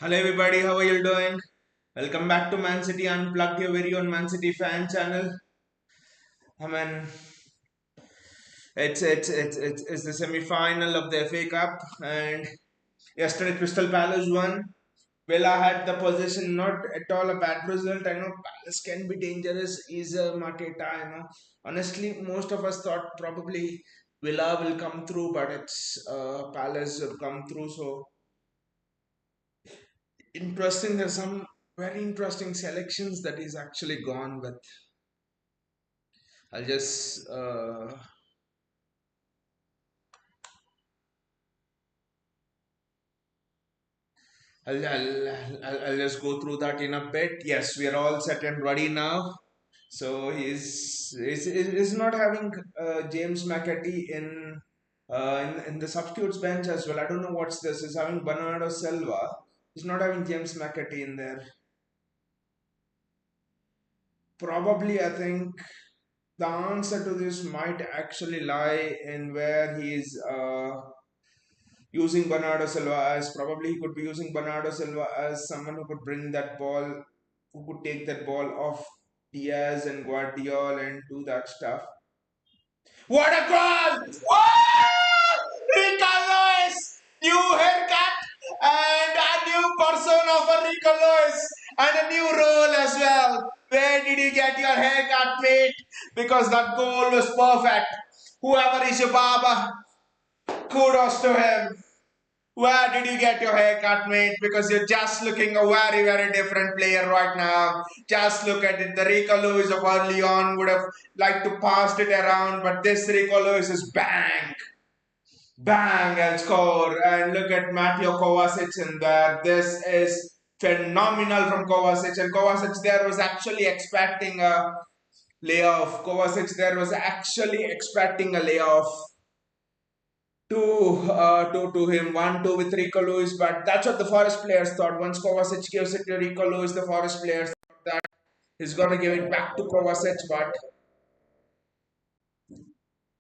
Hello everybody, how are you doing? Welcome back to Man City Unplugged, your very own Man City fan channel. I mean, it's the semi-final of the FA Cup, and yesterday Crystal Palace won. Villa had the possession, not at all a bad result. I know Palace can be dangerous. Is Mateta, Honestly, most of us thought probably Villa will come through, but it's Palace will come through. So interesting. There's some very interesting selections that he's actually gone with. I'll just I'll just go through that in a bit. Yes, we are all set and ready now. So he's not having James McAtee in the substitutes bench as well. I don't know what's this. He's having Bernardo Silva. He's not having James McAtee in there. Probably, I think the answer to this might actually lie in where he's using Bernardo Silva as probably he could be using Bernardo Silva as someone who could bring that ball, who could take that ball off Diaz and Guardiola and do that stuff. What a goal! Wow! Rico Lewis! New haircut and a new persona for Rico Lewis and a new role as well. Where did you get your haircut, mate? Because that goal was perfect. Whoever is your barber, kudos to him. Where did you get your haircut, mate? Because you're just looking a very, very different player right now. Just look at it. The Rico Lewis of early on would have liked to pass it around, but this Rico Lewis is bang, bang, and score. And look at Mateo Kovacic in there. This is phenomenal from Kovacic. And Kovacic there was actually expecting a layoff. Kovacic there was actually expecting a layoff to him, 1-2 with Rico Lewis, but that's what the Forest players thought. Once Kovacic gives it to Rico Lewis, the Forest players thought that he's gonna give it back to Kovacic, but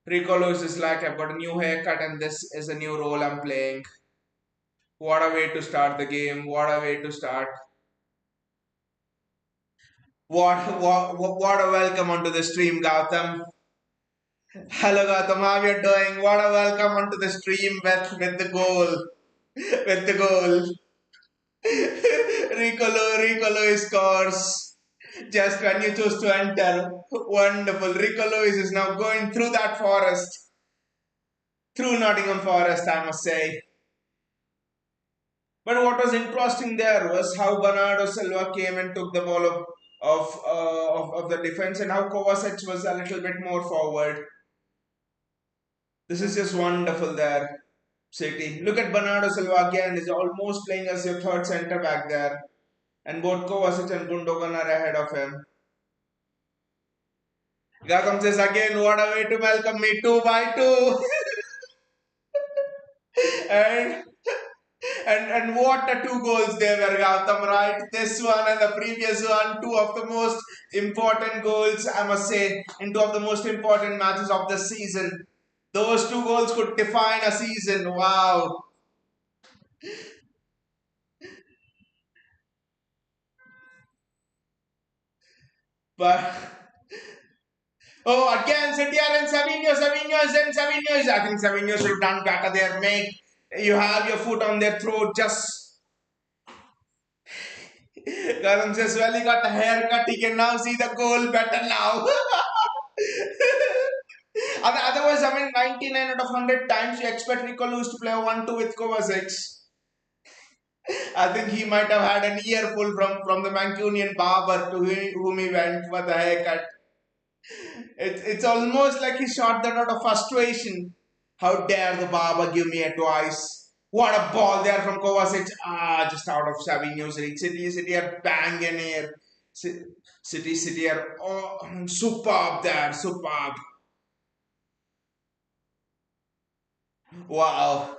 Rico Lewis is like, I've got a new haircut and this is a new role I'm playing. What a way to start the game, what a way to start. What a welcome onto the stream, Gautam. Hello Gautam, how you doing? What a welcome onto the stream with the goal. With the goal. Rico Lewis scores just when you choose to enter. Wonderful. Rico Lewis is now going through that forest, through Nottingham Forest, I must say. But what was interesting there was how Bernardo Silva came and took the ball of the defense and how Kovacic was a little bit more forward. This is just wonderful there, City. Look at Bernardo Silva again. He's almost playing as your third centre back there. And both Kovacic and Gundogan are ahead of him. Gautam says again, what a way to welcome me, 2 by 2. and and what a two goals they were, Gautam, right? This one and the previous one, two of the most important goals, I must say, in two of the most important matches of the season. Those two goals could define a season. Wow. But oh, again, City are in Savinho is. I think Savinho should have done better there, mate. You have your foot on their throat, just Karan says, well, he got a haircut. He can now see the goal better now. Otherwise, I mean, 99 out of 100 times you expect Rico Lewis to play a 1-2 with Kovacic. I think he might have had an earful from the Mancunian barber to whom he went for the haircut. It's almost like he shot that out of frustration. How dare the barber give me advice? What a ball there from Kovacic. Just out of Savinho's reach. City are banging here. City are superb there. Superb. Wow.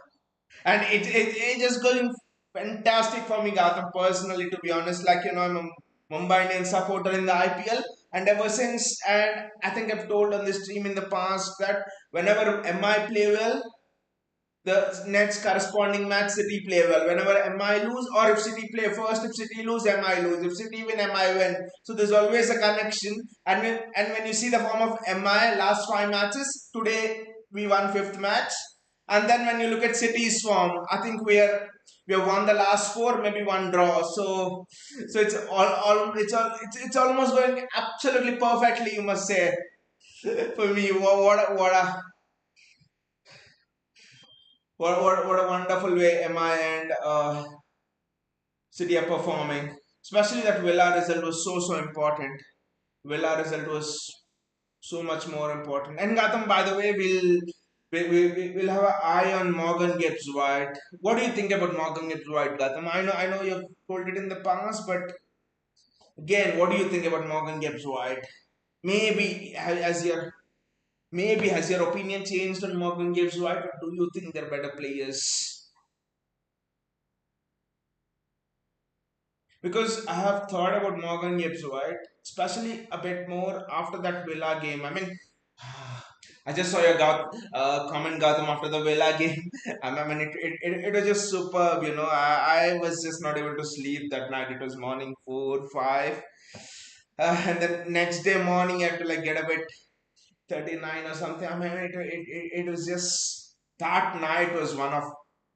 And it just going fantastic for me, Gautam, personally, to be honest. Like, I'm a Mumbai Indians supporter in the IPL. And ever since, and I think I've told on this stream in the past that whenever MI play well, the next corresponding match City play well. Whenever MI lose, or if City play first, if City lose, MI lose. If City win, MI win. So there's always a connection. And when you see the form of MI last five matches, today we won fifth match. And then when you look at City's form, I think we have won the last four, maybe one draw. So it's it's almost going absolutely perfectly, you must say. For me, what a wonderful way MI and City are performing. Especially that Villa result was so important. Villa result was so much more important. And Gotham, by the way, we'll have an eye on Morgan Gibbs White. What do you think about Morgan Gibbs White, Gotham? I know you've told it in the past, but again, what do you think about Morgan Gibbs White? Maybe has your maybe has your opinion changed on Morgan Gibbs White, or do you think they're better players? Because I have thought about Morgan Gibbs White, especially a bit more after that Villa game. I mean, I just saw your comment, Gautam, after the Villa game. I mean, it was just superb, you know. I was just not able to sleep that night. It was morning 4, 5. And then next day morning, I had to like get up at 39 or something. I mean, it was just, that night was one of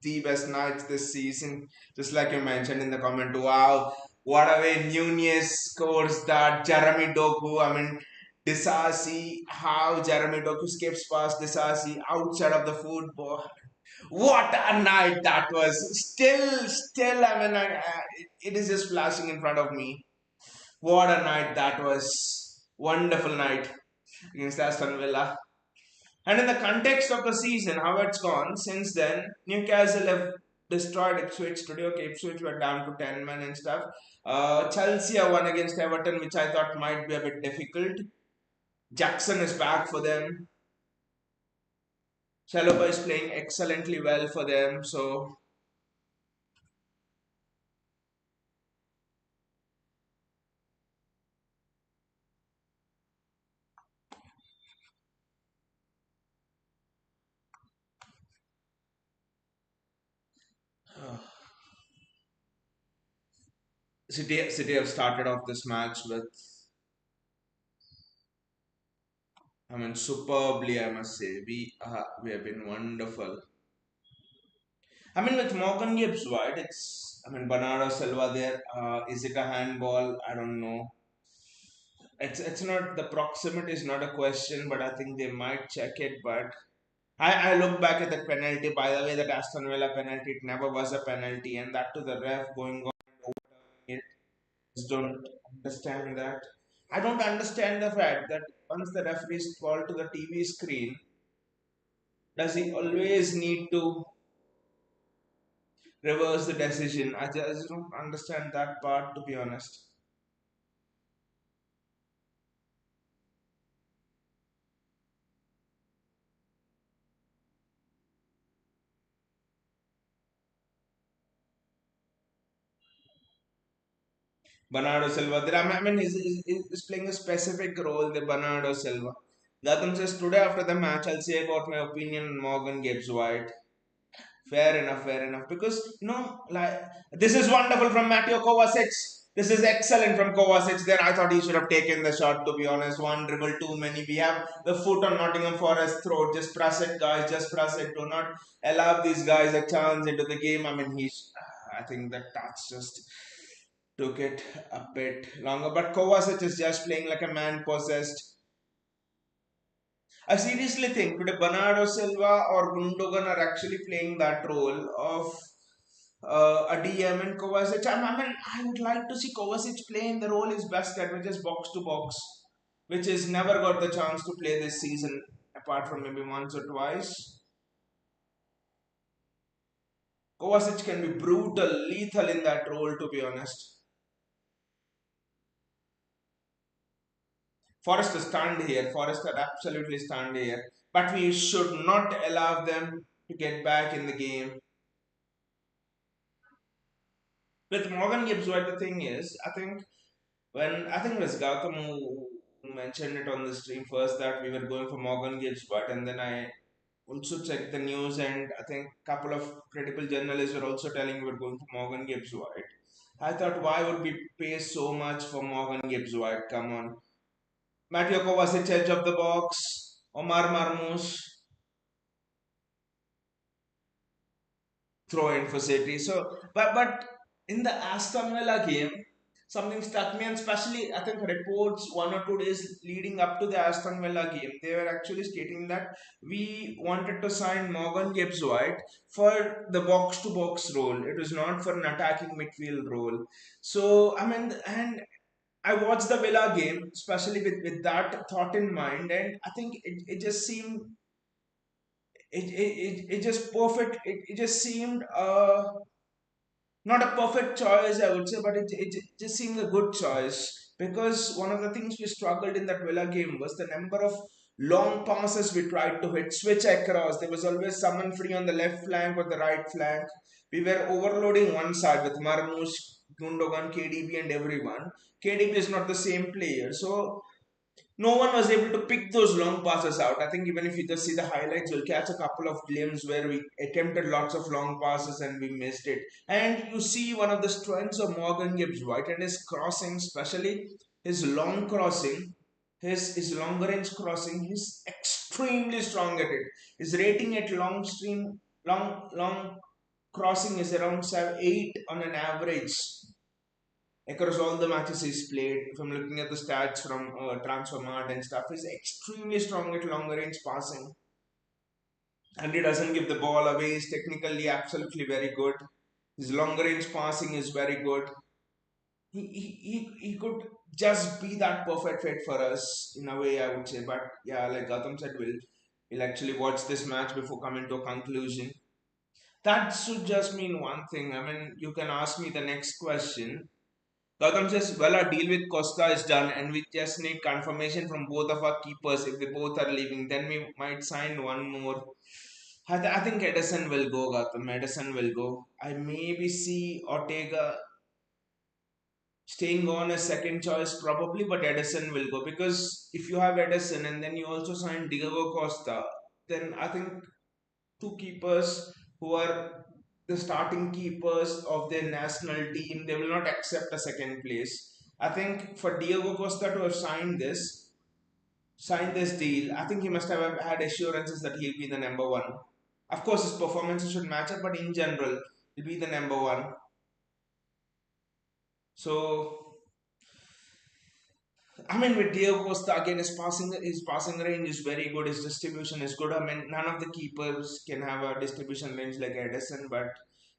the best nights this season. Just like you mentioned in the comment, wow, what a way Nunez scores that. Jeremy Doku, I mean, Disasi, how Jeremy Doku skips past Disasi outside of the football. What a night that was. Still, I mean, it is just flashing in front of me. What a night that was. Wonderful night against Aston Villa. And in the context of the season, how it's gone since then, Newcastle have destroyed Ipswich today. Okay, Ipswich were down to 10 men and stuff. Chelsea won against Everton, which I thought might be a bit difficult. Jackson is back for them. Chalobah is playing excellently well for them. So City have started off this match with, I mean, superbly. I must say, we have been wonderful. I mean, with Morgan Gibbs White, I mean, Bernardo Silva there. Is it a handball? I don't know. It's not, the proximity is not a question, but I think they might check it. But I look back at that penalty. By the way, that Aston Villa penalty, it never was a penalty, and that to the ref going on and overturning it. Just don't understand that. I don't understand the fact that once the referees fall to the TV screen, does he always need to reverse the decision? I just don't understand that part, to be honest. Bernardo Silva. There, I mean, he's playing a specific role, the Bernardo Silva. Gautam says, today after the match, I'll say about my opinion on Morgan Gibbs White. Fair enough, fair enough. Because, like, this is wonderful from Mateo Kovacic. This is excellent from Kovacic. There, I thought he should have taken the shot, to be honest. One dribble too many. We have the foot on Nottingham Forest throat. Just press it, guys. Just press it. Do not allow these guys a chance into the game. I mean, I think that that's just took it a bit longer. But Kovacic is just playing like a man possessed. I seriously think today Bernardo Silva or Gundogan are actually playing that role of a DM and Kovacic. I mean, I would like to see Kovacic play in the role he's best at, which is box to box, which is never got the chance to play this season, apart from maybe once or twice. Kovacic can be brutal, lethal in that role, to be honest. Forest stand here. Forest are absolutely stand here. But we should not allow them to get back in the game. With Morgan Gibbs White, the thing is, I think it was Gautam who mentioned it on the stream first that we were going for Morgan Gibbs White, and then I also checked the news, and I think a couple of credible journalists were also telling we're going for Morgan Gibbs White. I thought, why would we pay so much for Morgan Gibbs White? Come on. Mateo Kovacic, edge of the box. Omar Marmoush, throw in for City. So, but in the Aston Villa game, something struck me, and especially I think reports 1 or 2 days leading up to the Aston Villa game, they were actually stating that we wanted to sign Morgan Gibbs White for the box to box role. It was not for an attacking midfield role. So I mean, and I watched the Villa game, especially with that thought in mind, and I think it just seemed it just perfect. It just seemed not a perfect choice, I would say, but it just seemed a good choice because one of the things we struggled in that Villa game was the number of long passes we tried to hit, switch across. There was always someone free on the left flank or the right flank. We were overloading one side with Marmoush, Gundogan, KDB, and everyone. KDB is not the same player, so no one was able to pick those long passes out. I think even if you just see the highlights, you'll catch a couple of glimpses where we attempted lots of long passes and we missed it. And you see one of the strengths of Morgan Gibbs White and his crossing, especially his long crossing, his long range crossing, he's extremely strong at it. His rating at long crossing is around 8 on an average across all the matches he's played. If I'm looking at the stats from Transfermarkt and stuff, he's extremely strong at long range passing, and he doesn't give the ball away. He's technically absolutely very good. His long range passing is very good. He could just be that perfect fit for us in a way, I would say. But yeah, like Gautam said, we'll actually watch this match before coming to a conclusion. That should just mean one thing. I mean, you can ask me the next question. Gautam says, well, our deal with Costa is done and we just need confirmation from both of our keepers. If they both are leaving, then we might sign one more. I think Edison will go, Gautam. Edison will go. I maybe see Ortega staying on as second choice probably, but Edison will go because if you have Edison and then you also sign Diego Costa, then I think two keepers who are the starting keepers of their national team, they will not accept a second place. I think for Diego Costa to have signed this deal, I think he must have had assurances that he'll be the number one. Of course, his performances should match up, but in general, he'll be the number one. So I mean, with Diego Costa again, his passing range is very good. His distribution is good. I mean, none of the keepers can have a distribution range like Edison, but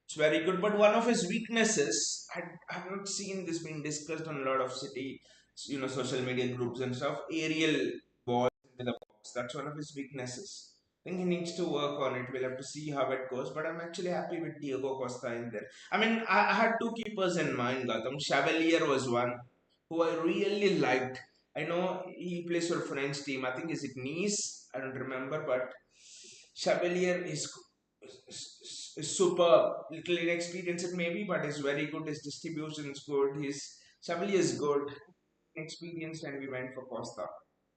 it's very good. But one of his weaknesses, I have not seen this being discussed on a lot of city, social media groups and stuff. Aerial balls into the box. That's one of his weaknesses. I think he needs to work on it. We'll have to see how it goes. But I'm actually happy with Diego Costa in there. I mean, I had two keepers in mind, Gautam. Chevalier was one who I really liked. I know he plays for French team. I think is it Nice? I don't remember, but Chevalier is super. Little inexperienced maybe, but is very good. His distribution is good. His Chevalier is good, experienced, and we went for Costa.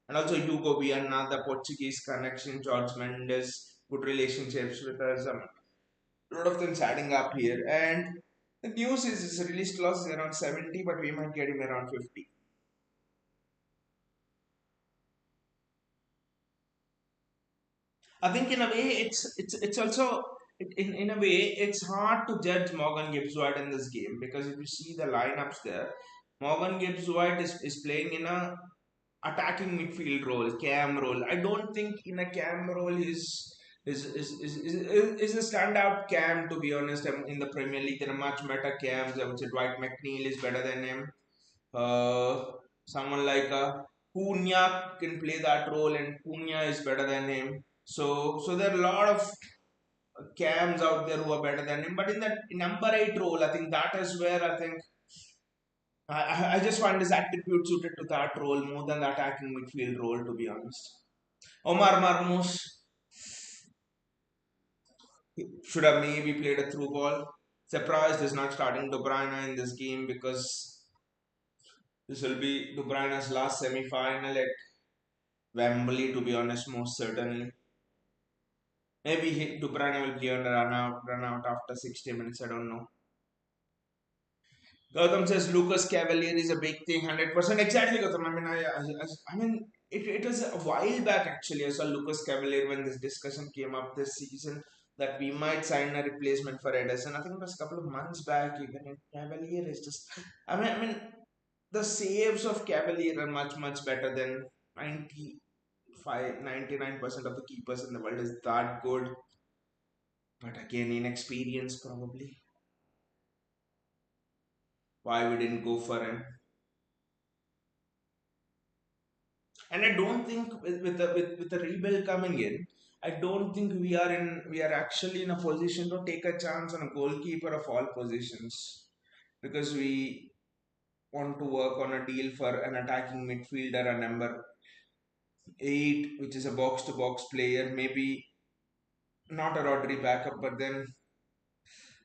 And also Hugo Viana, the Portuguese connection, George Mendes, good relationships with us. A lot of things adding up here. And the news is his release clause is around 70, but we might get him around 50. I think in a way it's also in a way it's hard to judge Morgan Gibbs White in this game because if you see the lineups there, Morgan Gibbs White is playing in a attacking midfield role, cam role. I don't think in a cam role is a standout cam, to be honest. In the Premier League, there are much better cams. I would say Dwight McNeil is better than him. Uh, Someone like Cunha can play that role, and Cunha is better than him. So there are a lot of cams out there who are better than him. But in that number eight role, I think that is where I think I just find his attitude suited to that role more than the attacking midfield role, to be honest. Omar Marmoush should have maybe played a through ball. Surprised is not starting De Bruyne in this game because this will be De Bruyne's last semi final at Wembley, to be honest, most certainly. Maybe Dubrani will play on the run out after 60 minutes. I don't know. Gautam says Lucas Cavalier is a big thing, 100%. Exactly, Gautam. I mean, it was a while back actually. I saw Lucas Cavalier when this discussion came up this season that we might sign a replacement for Edison. I think it was a couple of months back. Even Cavalier is just. I mean, the saves of Cavalier are much much better than 99% of the keepers in the world is that good. But again, inexperience probably. Why we didn't go for him? And I don't think with the rebuild coming in, I don't think we are actually in a position to take a chance on a goalkeeper of all positions because we want to work on a deal for an attacking midfielder, a number eight, which is a box to box player, maybe not a Rodri backup, but then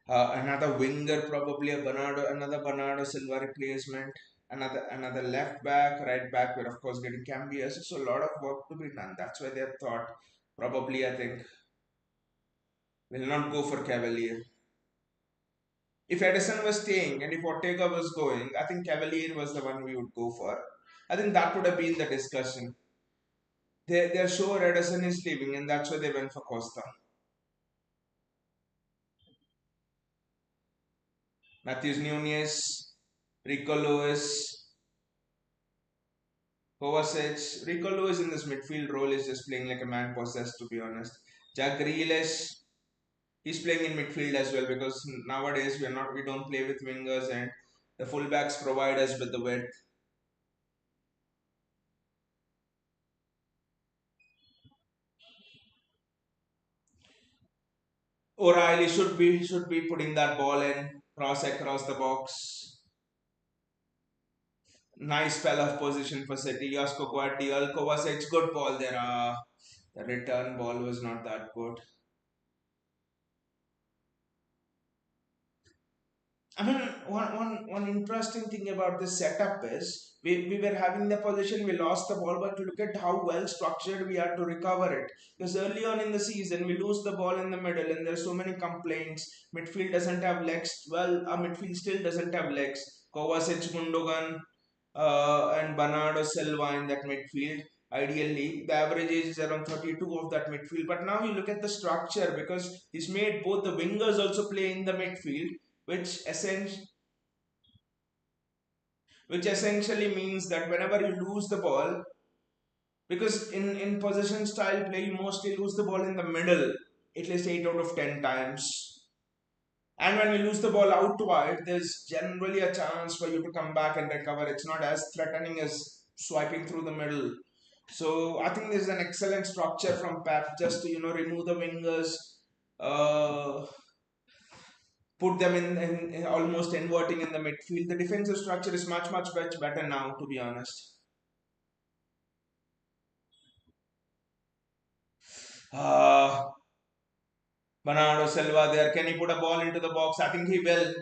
another winger, probably another Bernardo Silva replacement, another left back, right back. We're of course getting Cambias. So a lot of work to be done. That's why they have thought probably I think will not go for Cavalier. If Edison was staying and if Ortega was going, I think Cavalier was the one we would go for. I think that would have been the discussion. They're sure Edison is leaving, and that's why they went for Costa. Matthews Nunez, Rico Lewis, Kovacic. Rico Lewis in this midfield role is just playing like a man possessed, to be honest. Jack Grealish, he's playing in midfield as well because nowadays we don't play with wingers and the fullbacks provide us with the width. O'Reilly should be putting that ball in, cross across the box. Nice spell of position for City. Josko Guardiola, Kovacic, good ball there. The return ball was not that good. I mean, one interesting thing about this setup is we were having the position, we lost the ball, but look at how well structured we are to recover it. Because early on in the season, we lose the ball in the middle, and there's so many complaints. Midfield doesn't have legs. Well, our midfield still doesn't have legs. Kovacic, Gundogan, and Bernardo Silva in that midfield. Ideally, the average age is around 32 of that midfield. But now you look at the structure because he's made both the wingers also play in the midfield which essentially means that whenever you lose the ball, because in possession style play you mostly lose the ball in the middle at least 8 out of 10 times, and when you lose the ball out wide there's generally a chance for you to come back and recover. It's not as threatening as swiping through the middle. So I think there's an excellent structure from Pep just to remove the wingers, uh, put them in almost inverting in the midfield. The defensive structure is much, much better now, to be honest. Uh, Bernardo Silva there. Can he put a ball into the box? I think he will.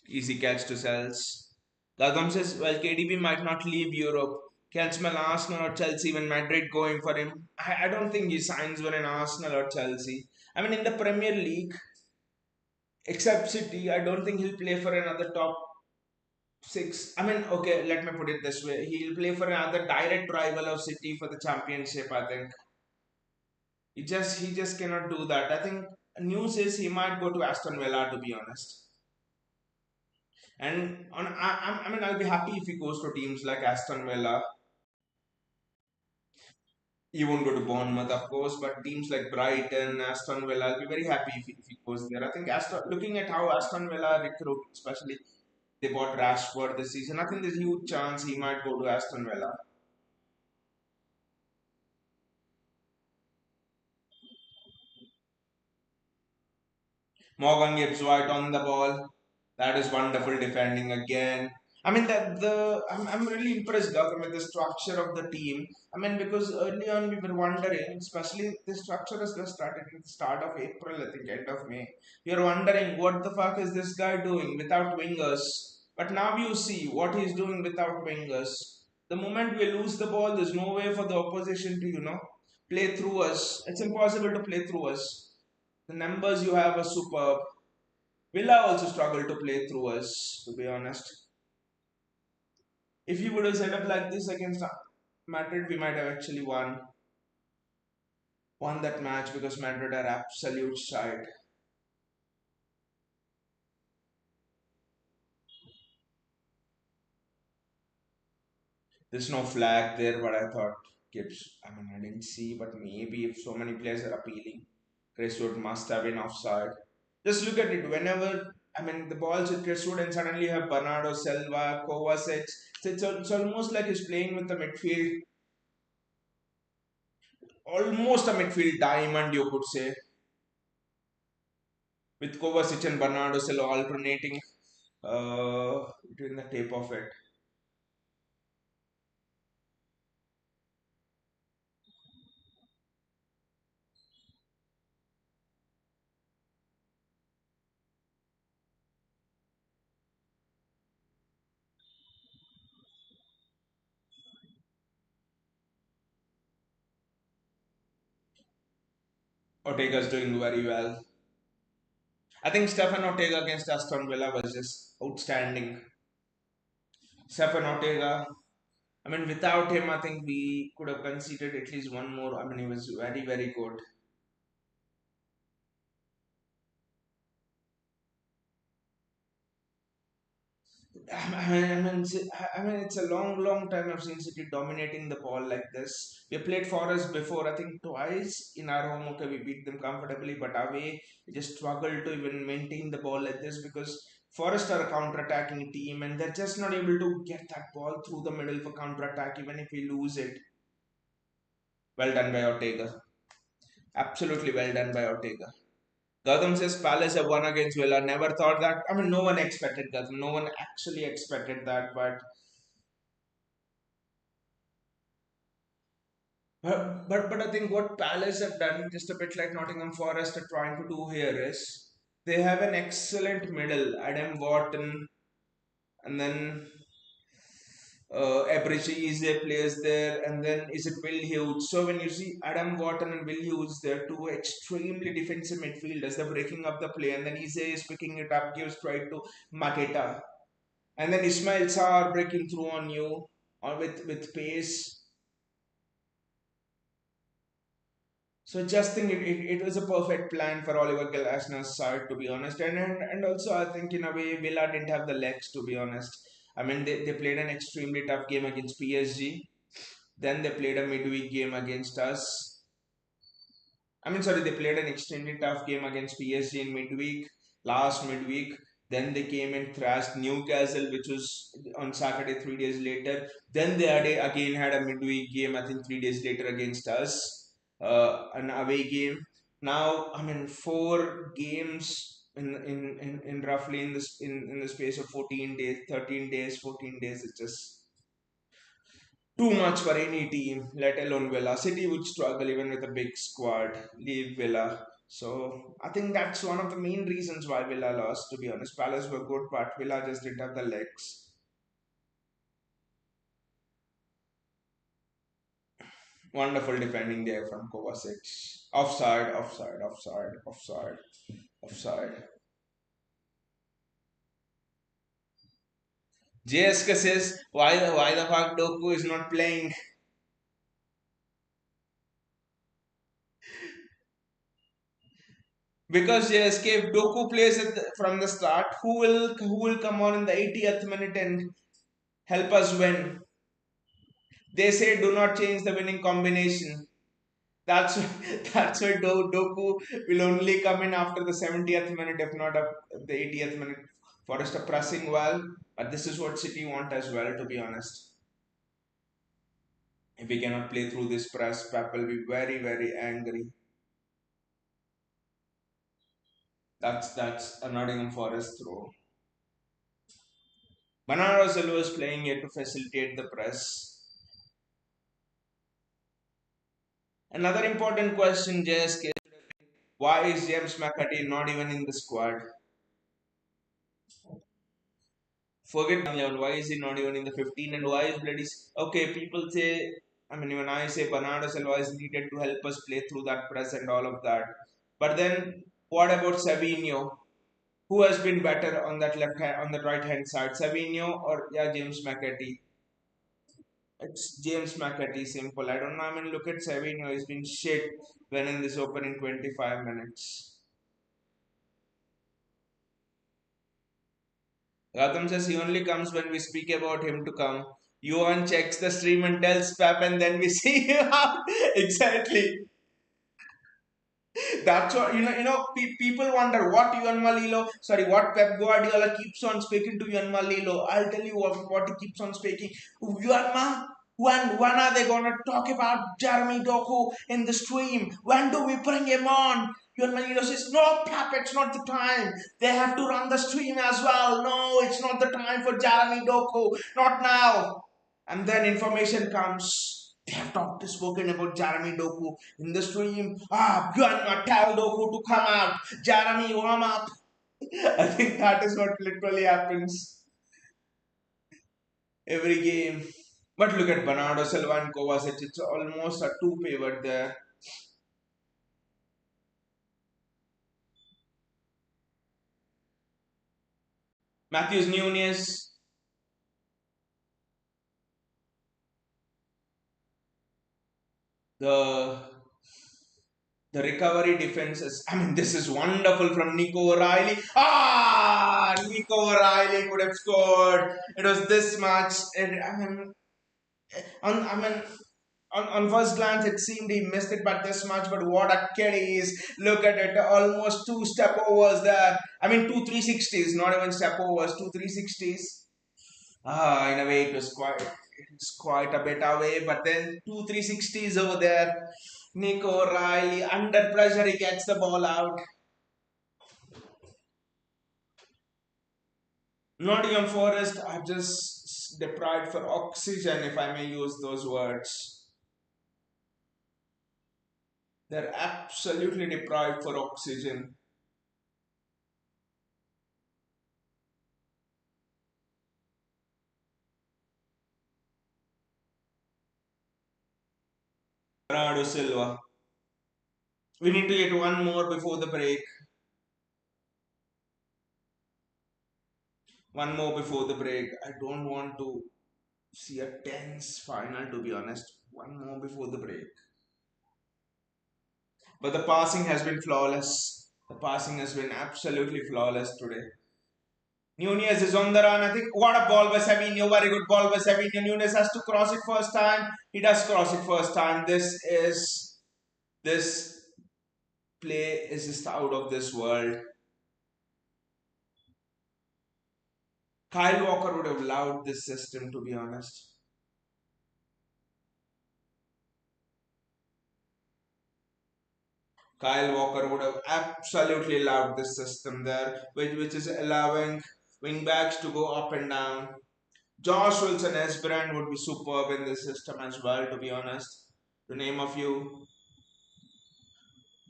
Easy catch to Cells. Gagam says, well, KDB might not leave Europe. Can smell Arsenal or Chelsea when Madrid going for him. I don't think he signs for an Arsenal or Chelsea. I mean, in the Premier League, except City, I don't think he'll play for another top six. I mean, okay, let me put it this way. He'll play for another direct rival of City for the championship, I think. He just cannot do that. I think news is he might go to Aston Villa to be honest. And I mean I'll be happy if he goes to teams like Aston Villa. He won't go to Bournemouth, of course, but teams like Brighton, Aston Villa, I'll be very happy if he goes there. I think looking at how Aston Villa recruit, especially they bought Rashford this season, I think there's a huge chance he might go to Aston Villa. Morgan Gibbs White on the ball. That is wonderful defending again. I mean I'm really impressed Gautam, with the structure of the team. I mean because early on we were wondering, especially the structure has just started at the start of April, I think end of May. We are wondering what the fuck is this guy doing without wingers. But now you see what he's doing without wingers. The moment we lose the ball, there's no way for the opposition to play through us. It's impossible to play through us. The numbers you have are superb. Villa also struggled to play through us, to be honest. If you would have set up like this against Madrid, we might have actually won that match because Madrid are absolute side. There's no flag there, but I thought Gibbs. I mean, I didn't see, but maybe if so many players are appealing, Crestwood must have been offside. Just look at it. Whenever I mean the ball's with Crestwood, and suddenly you have Bernardo Silva, Kovacic. So it's almost like he's playing with the midfield, almost a midfield diamond, you could say, with Kovacic and Bernardo Silva alternating between the tape of it. Ortega's doing very well. I think Stefan Ortega against Aston Villa was just outstanding. Stefan Ortega, I mean, without him, I think we could have conceded at least one more. I mean, he was very, very good. I mean, it's a long, long time I've seen City dominating the ball like this. We played Forest before, I think twice in our home. Okay, we beat them comfortably, but away we just struggled to even maintain the ball like this because Forest are a counter-attacking team and they're just not able to get that ball through the middle for counter-attack. Even if we lose it, well done by Ortega. Absolutely well done by Ortega. Gautam says Palace have won against Villa. Never thought that. I mean, no one expected that. No one actually expected that, but I think what Palace have done, just a bit like Nottingham Forest are trying to do here, is they have an excellent middle. Adam Wharton, and then Eberechi is their players there, and then is it Will Hughes? So when you see Adam Wharton and Will Hughes, they're two extremely defensive midfielders. They're breaking up the play, and then Eze is picking it up, gives straight to Maketa, and then Ismail Sarr breaking through on you, or with pace. So just think it was a perfect plan for Oliver Glasner's side, to be honest. And also I think in a way Villa didn't have the legs, to be honest. I mean they played an extremely tough game against PSG. Then they played a midweek game against us. I mean, sorry, they played an extremely tough game against PSG in midweek, last midweek. Then they came and thrashed Newcastle, which was on Saturday, 3 days later. Then they again had a midweek game, I think 3 days later against us, an away game. Now, I mean, four games in roughly in the space of 14 days, 13 days, 14 days. It's just too much for any team, let alone Villa. City would struggle even with a big squad. Leave Villa. So I think that's one of the main reasons why Villa lost. To be honest, Palace were good, but Villa just didn't have the legs. Wonderful defending there from Kovacic. Offside, offside, offside, offside, offside. JSK says why the fuck Doku is not playing. Because JSK, if Doku plays from the start, who will come on in the 80th minute and help us win? They say do not change the winning combination. That's that's why Doku will only come in after the 70th minute, if not up the 80th minute. Forest are pressing well, but this is what City want as well. To be honest, if we cannot play through this press, Pep will be very very angry. That's a Nottingham Forest throw. Bernardo Silva is playing here to facilitate the press. Another important question, JSK: why is James McCarthy not even in the squad? Forget 11. Why is he not even in the 15? And why is bloody. Okay, people say. I mean, when I say Bernardo Silva is needed to help us play through that press and all of that. But then, what about Savinho? Who has been better on that left hand, on the right hand side, Savinho or yeah, James McAtee? It's James McAtee, simple. I don't know. I mean, look at Savinho. He's been shit when in this opening 25 minutes. Gautam says he only comes when we speak about him to come. Johan checks the stream and tells Pep, and then we see him out. Exactly. That's what people wonder what what Pep Guardiola keeps on speaking to Juan Malilo. I'll tell you what he keeps on speaking. Juan when are they gonna talk about Jeremy Doku in the stream? When do we bring him on? Juan Malilo says, no, Pep, it's not the time. They have to run the stream as well. No, it's not the time for Jeremy Doku. Not now. And then information comes. They have talked spoken about Jeremy Doku in the stream. Gonna tell Doku to come out. Jeremy, warm up. I think that is what literally happens every game. But look at Bernardo Silva and Kovacic. It's almost a two pivot there. Matthews Nunez. The the recovery defenses. I mean, this is wonderful from Nico O'Reilly. Nico O'Reilly could have scored. It was this much. I mean, on first glance, it seemed he missed it by this much, but what a kid he is. Look at it, almost two step overs there. I mean, two 360s, not even step overs, two 360s. In a way, it's quite a bit away, but then two 360s over there. Nico Riley, under pressure, he gets the ball out. Nottingham Forest are just deprived for oxygen, if I may use those words. They're absolutely deprived for oxygen. Bernardo Silva. We need to get one more before the break. One more before the break. I don't want to see a tense final, to be honest. One more before the break. But the passing has been flawless. The passing has been absolutely flawless today. Nunez is on the run. I think what a ball by Savinho. Very good ball by Savinho. Nunez has to cross it first time. He does cross it first time. This play is just out of this world. Kyle Walker would have loved this system, to be honest. Kyle Walker would have absolutely loved this system there, which is allowing wingbacks to go up and down. Josh Wilson Esbrand would be superb in this system as well, to be honest. To name a few.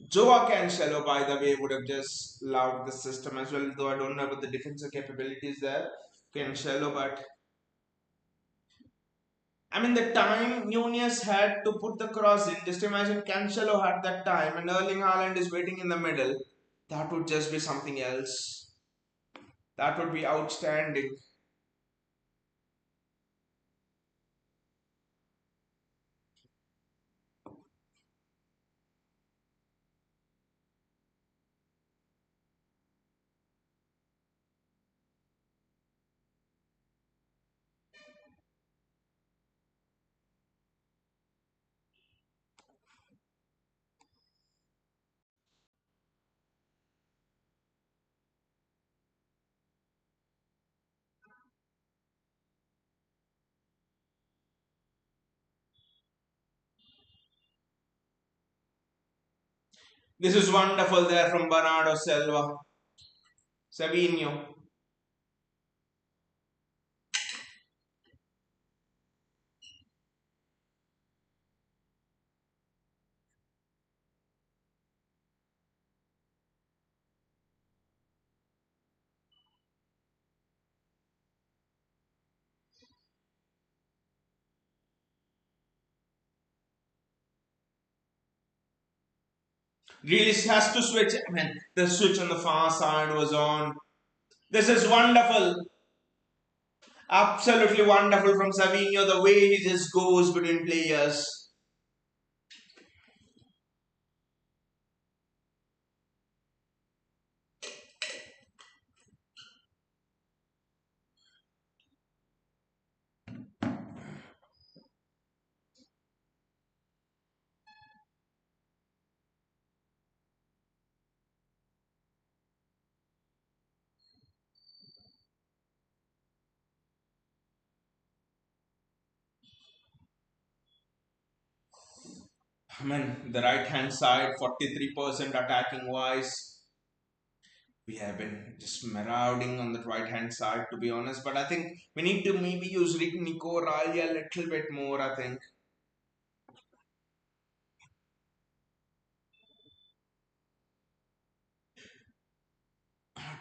Joa Cancelo, by the way, would have just loved the system as well, though I don't know about the defensive capabilities there. Cancelo, but I mean, the time Nunez had to put the cross in, just imagine Cancelo had that time and Erling Haaland is waiting in the middle. That would just be something else. That would be outstanding. This is wonderful there from Bernardo Silva. Savinho. Grealish has to switch. I mean, the switch on the far side was on. This is wonderful. Absolutely wonderful from Savinho, the way he just goes between players. I mean, the right hand side, 43% attacking wise. We have been just marauding on the right hand side, to be honest. But I think we need to maybe use Nico Riley a little bit more, I think.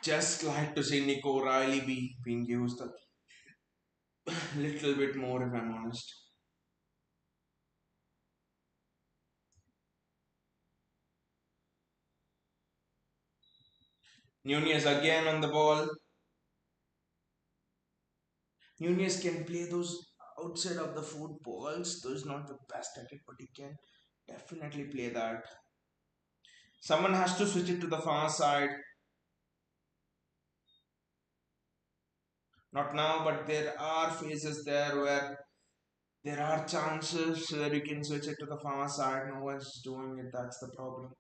Just like to see Nico Riley being used a little bit more, if I'm honest. Nunez again on the ball. Nunez can play those outside of the footballs. Though he's not the best at it, but he can definitely play that. Someone has to switch it to the far side. Not now, but there are phases there where there are chances where you can switch it to the far side. No one's doing it. That's the problem.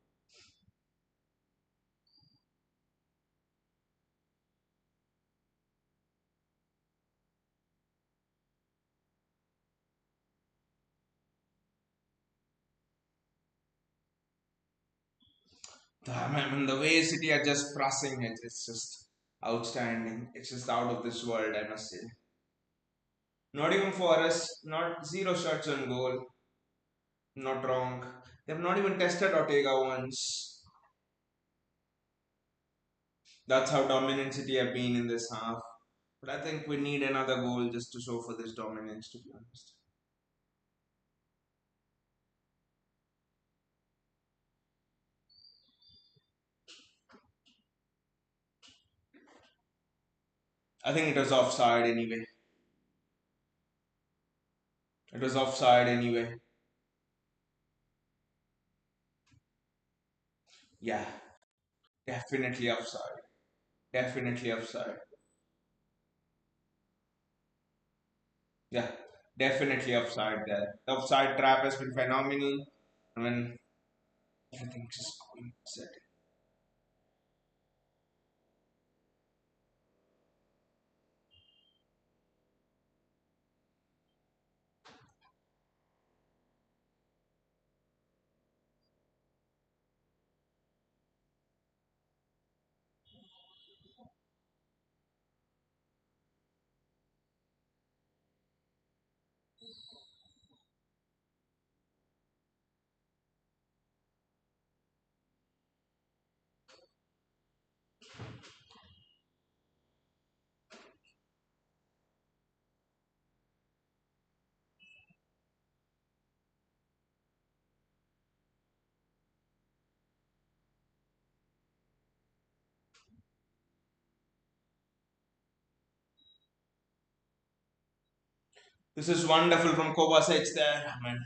I mean, the way City are just pressing it, it's just outstanding. It's just out of this world, I must say. Nottingham Forest, not zero shots on goal. Not wrong. They've not even tested Ortega once. That's how dominant City have been in this half. But I think we need another goal just to show for this dominance, to be honest. I think it was offside anyway. It was offside anyway. Yeah, definitely offside. Definitely offside. Yeah, definitely offside there. The offside trap has been phenomenal. I mean, everything's just going set. This is wonderful from Kovacic there. I mean,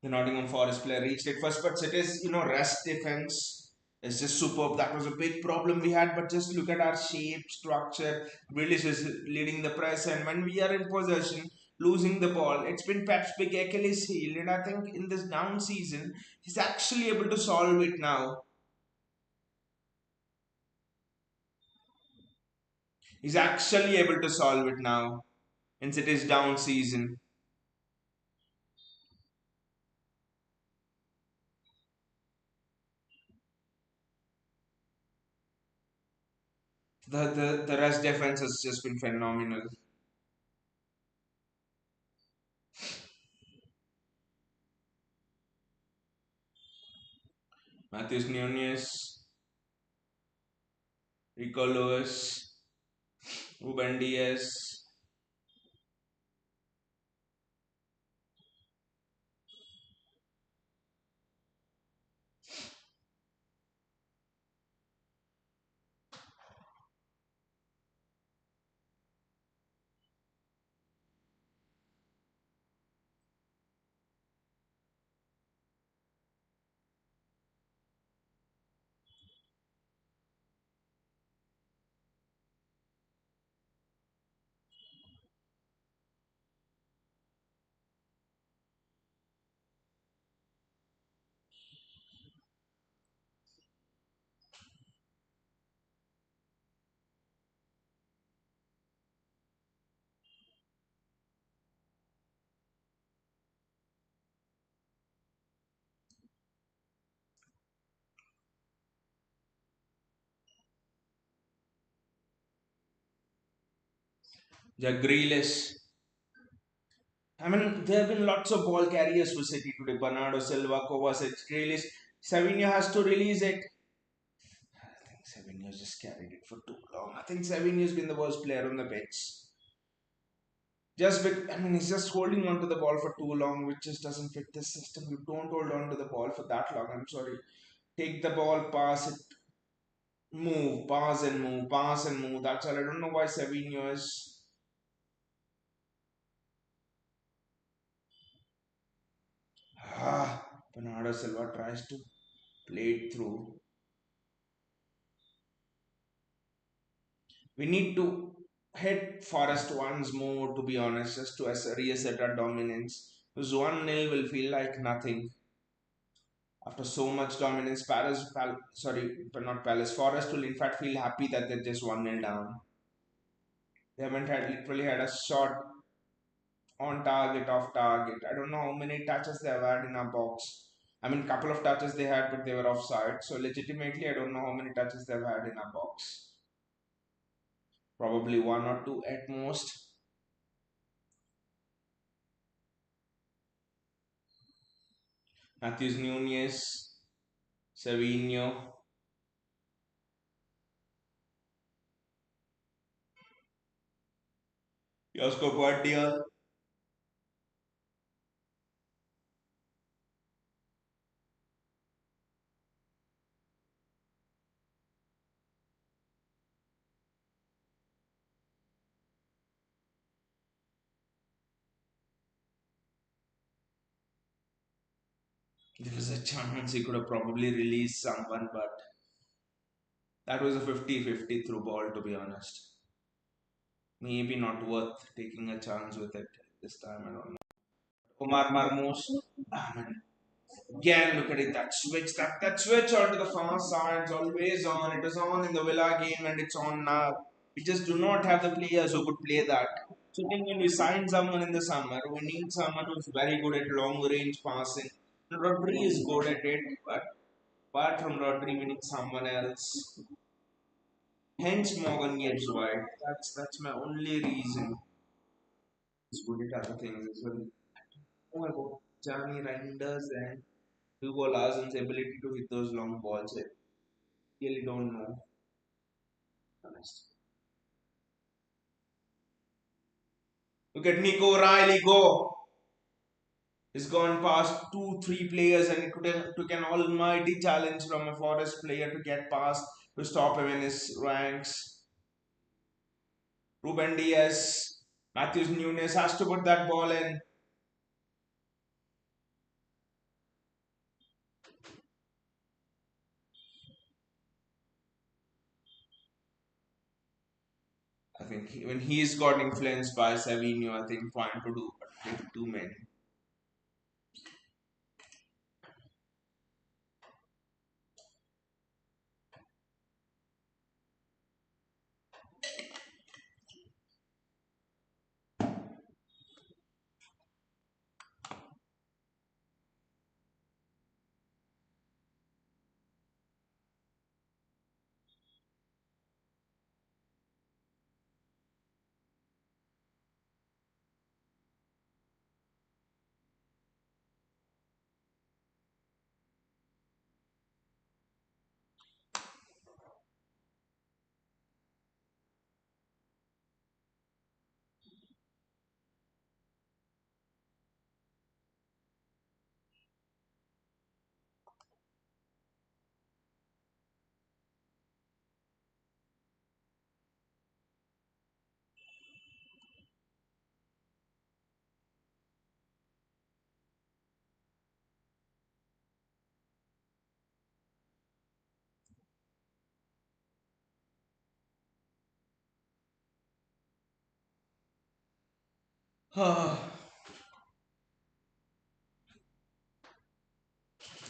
the Nottingham Forest player reached it first, but City's rest defense is just superb. That was a big problem we had, but just look at our shape, structure. Grealish is leading the press, and when we are in possession, losing the ball, it's been Pep's big Achilles heel, and I think in this down season, he's actually able to solve it now. He's actually able to solve it now in City's down season. The rest defense has just been phenomenal. Matthews Nunez, Rico Lewis, Ruben Diaz. Jack Grealish. I mean, there have been lots of ball carriers for City today. Bernardo Silva, Kovacic, Grealish. Savinho has to release it. I think Savinho just carried it for too long. I think Savinho's been the worst player on the pitch. I mean, he's just holding on to the ball for too long, which just doesn't fit this system. You don't hold on to the ball for that long. I'm sorry. Take the ball, pass it, move, pass and move, pass and move. That's all. I don't know why Savinho is. Bernardo Silva tries to play it through. We need to hit Forest once more, to be honest, just to reassert our dominance. Because 1-0 will feel like nothing. After so much dominance, but not Palace, Forest will in fact feel happy that they're just 1-0 down. They haven't had literally had a shot on target, off target. I don't know how many touches they have had in our box. I mean, couple of touches they had, but they were offside. So legitimately, I don't know how many touches they've had in our box. Probably one or two at most. Matthews Nunez, Savinho, Josko Guardiola. There was a chance he could have probably released someone, but that was a 50-50 through ball, to be honest. Maybe not worth taking a chance with it this time, I don't know. Omar Marmoush, ah, man, again, look at it. That switch onto the far side is always on. It was on in the Villa game and it's on now. We just do not have the players who could play that. So I think when we sign someone in the summer, we need someone who's very good at long range passing. Rodri is good at it, but apart from Rodri, we need someone else. Hence Morgan Gibbs wide. That's my only reason. He's good at other things as well. Oh, about Johnny Reinders and Hugo Larsson's ability to hit those long balls. I really don't know. Honest. Look at Nico Riley go. He's gone past two, three players and took an almighty challenge from a Forest player to get past to stop him in his ranks. Ruben Diaz, Matthews Nunes has to put that ball in. I think when he's got influenced by Savinho, I think trying to do too many.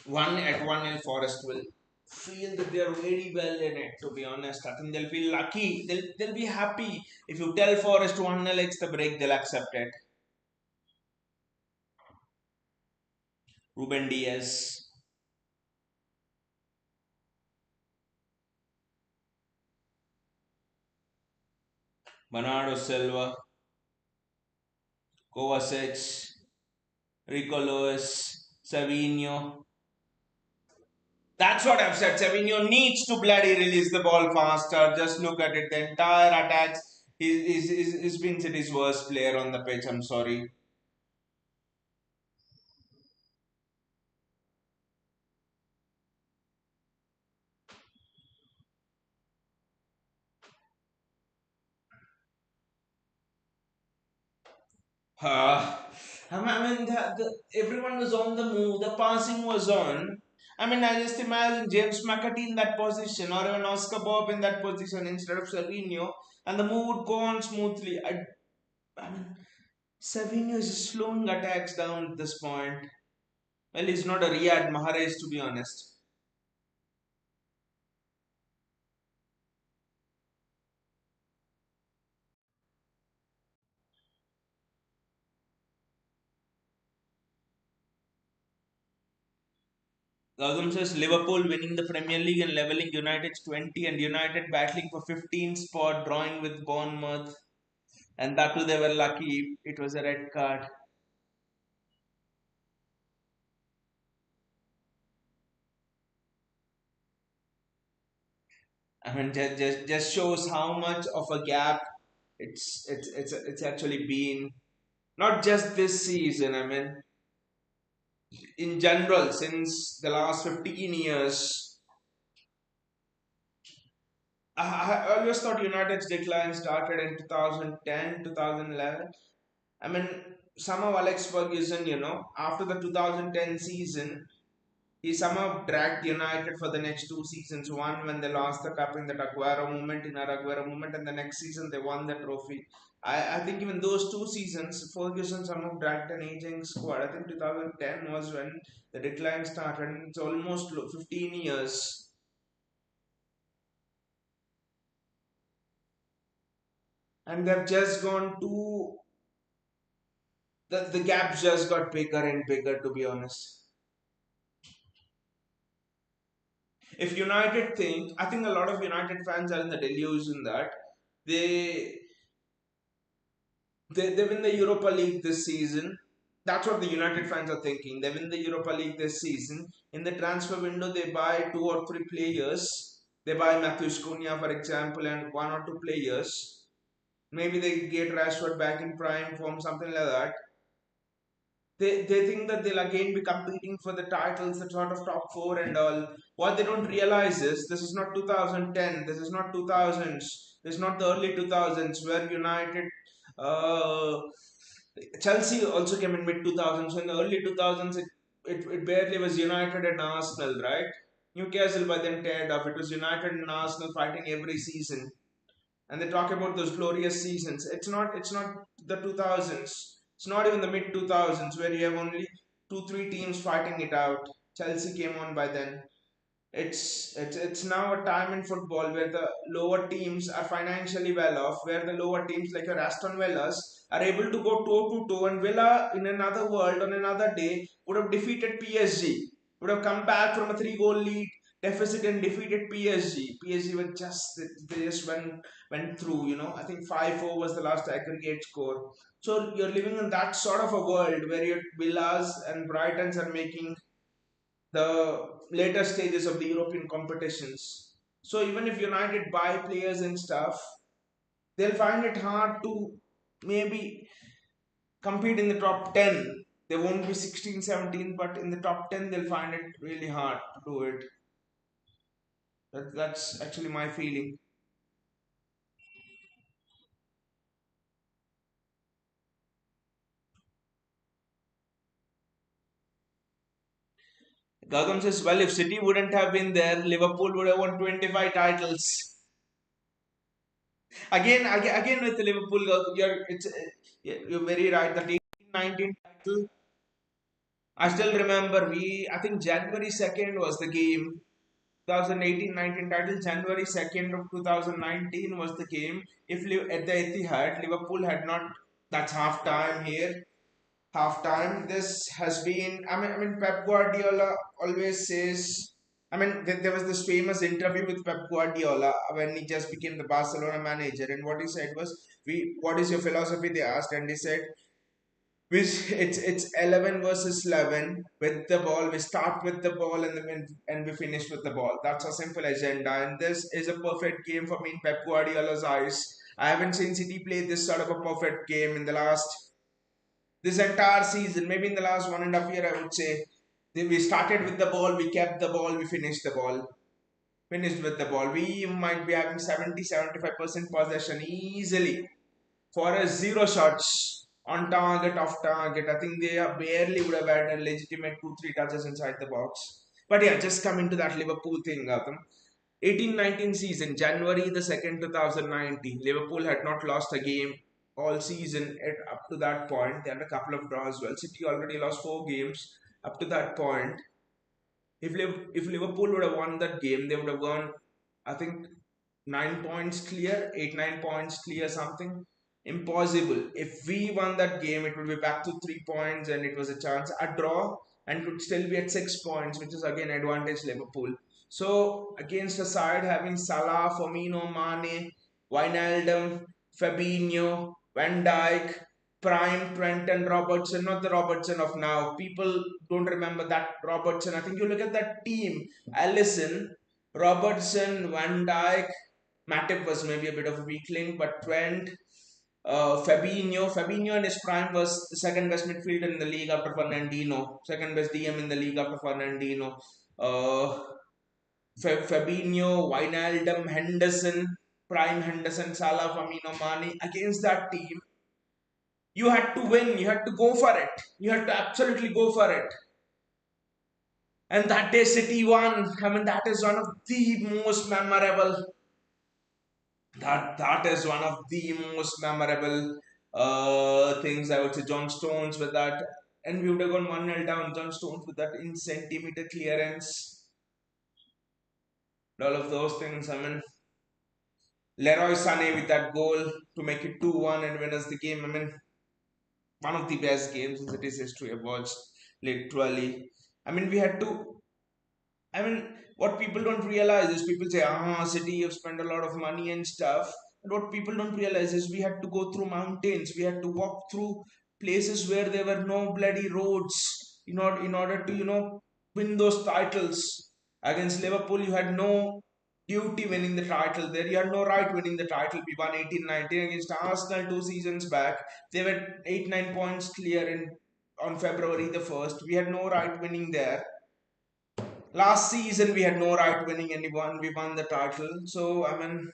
One at 1-0 Forest will feel that they are very well in it, to be honest. I think they'll feel lucky. They'll be happy. If you tell Forest 1-0 it's the break, they'll accept it. Ruben Diaz, Bernardo Silva. Kovacic, Rico Lewis, Savinho. That's what I've said. Savinho needs to bloody release the ball faster. Just look at it. The entire attacks. He's been City's worst player on the pitch. I'm sorry. Uh, everyone was on the move. The passing was on. I mean, I just imagine James McAtee in that position or even Oscar Bob in that position instead of Savinho, and the move would go on smoothly. I mean, Savinho is just slowing attacks down at this point. Well, he's not a Riyad Mahrez, to be honest. Gautam says Liverpool winning the Premier League and levelling United's 20 and United battling for 15 spot, drawing with Bournemouth. And that too, they were lucky. It was a red card. I mean, just shows how much of a gap it's actually been. Not just this season. I mean, in general, since the last 15 years, I always thought United's decline started in 2010, 2011. I mean, somehow Alex Ferguson, after the 2010 season, he somehow dragged United for the next two seasons. One when they lost the cup in the Aguero moment, and the next season they won the trophy. I think even those two seasons, Ferguson somehow dragged an aging squad. I think 2010 was when the decline started. And it's almost 15 years, and they've just gone to the gap just got bigger and bigger. To be honest, if United think, I think a lot of United fans are in the delusion that they they win the Europa League this season. That's what the United fans are thinking. They win the Europa League this season. In the transfer window, they buy two or three players. They buy Matthew Cunha, for example, and one or two players. Maybe they get Rashford back in prime form, something like that. They think that they'll again be competing for the titles, the sort of top four and all. What they don't realize is this is not 2010, this is not 2000s, this is not the early 2000s where United, uh, Chelsea also came in mid 2000s. So in the early 2000s, it barely was United and Arsenal, right? Newcastle by then teared up. It was United and Arsenal fighting every season, and they talk about those glorious seasons. It's not the 2000s. It's not even the mid 2000s where you have only two three teams fighting it out. Chelsea came on by then. It's now a time in football where the lower teams are financially well off, where the lower teams like your Aston Villas are able to go toe to toe, and Villa in another world on another day would have defeated PSG, would have come back from a three-goal lead deficit and defeated PSG. PSG were just they just went through. I think 5-4 was the last aggregate score. So you're living in that sort of a world where your Villas and Brightons are making the later stages of the European competitions. So even if United buy players and stuff, they'll find it hard to maybe compete in the top 10. They won't be 16, 17, but in the top 10, they'll find it really hard to do it. That's actually my feeling. Gautam says, well, if City wouldn't have been there, Liverpool would have won 25 titles. Again with Liverpool, you're very right. The 18-19 title, I still remember I think January 2nd was the game. 2018-19 title, January 2nd of 2019 was the game. If at the Etihad, Liverpool had not, that's half time here. Half time. This has been, I mean, Pep Guardiola always says, I mean, there was this famous interview with Pep Guardiola when he just became the Barcelona manager. And what he said was, what is your philosophy? They asked, and he said, It's 11 versus 11 with the ball. We start with the ball and we finish with the ball. That's a simple agenda, and this is a perfect game for me in Pep Guardiola's eyes. I haven't seen City play this sort of a perfect game in the last this entire season. Maybe in the last 1.5 year, I would say. We started with the ball, we kept the ball, we finished the ball. Finished with the ball. We might be having 70-75% possession easily for a zero shots on target off target. I think they are barely would have had a legitimate 2-3 touches inside the box. But yeah, just coming to that Liverpool thing, Gautam. 18-19 season, January the 2nd, 2019. Liverpool had not lost a game all season up to that point. They had a couple of draws as well. City already lost 4 games up to that point. If Liverpool would have won that game, they would have gone, I think, 9 points clear, 8-9 points clear, something. Impossible. If we won that game, it would be back to 3 points, and it was a chance. A draw and could still be at 6 points, which is again advantage Liverpool. So against a side having Salah, Firmino, Mane, Wijnaldum, Fabinho, Van Dijk, prime Trent and Robertson, not the Robertson of now. People don't remember that Robertson. I think you look at that team: Allison, Robertson, Van Dijk, Matip was maybe a bit of a weak link, but Trent, Fabinho in his prime was the second best midfielder in the league after Fernandinho, second best DM in the league after Fernandinho. Uh, Fabinho, Wijnaldum, Henderson, prime Henderson, Salah, Firmino, Mane. Against that team, you had to win. You had to go for it. You had to absolutely go for it. And that day, City won. I mean, that is one of the most memorable. That is one of the most memorable things, I would say. John Stones with that, and we would have gone 1-0 down. John Stones with that in centimeter clearance. All of those things. I mean, Leroy Sané with that goal to make it 2-1 and win us the game. I mean, one of the best games in City's history I've watched, literally. I mean, we had to. I mean, what people don't realize is people say, City, you've spent a lot of money and stuff. But what people don't realize is we had to go through mountains. We had to walk through places where there were no bloody roads in order to, win those titles. Against Liverpool, you had no duty winning the title there. You had no right winning the title. We won 18-19 against Arsenal 2 seasons back. They were 8-9 points clear on February the 1st. We had no right winning there. Last season we had no right winning anyone. We won the title. So I mean,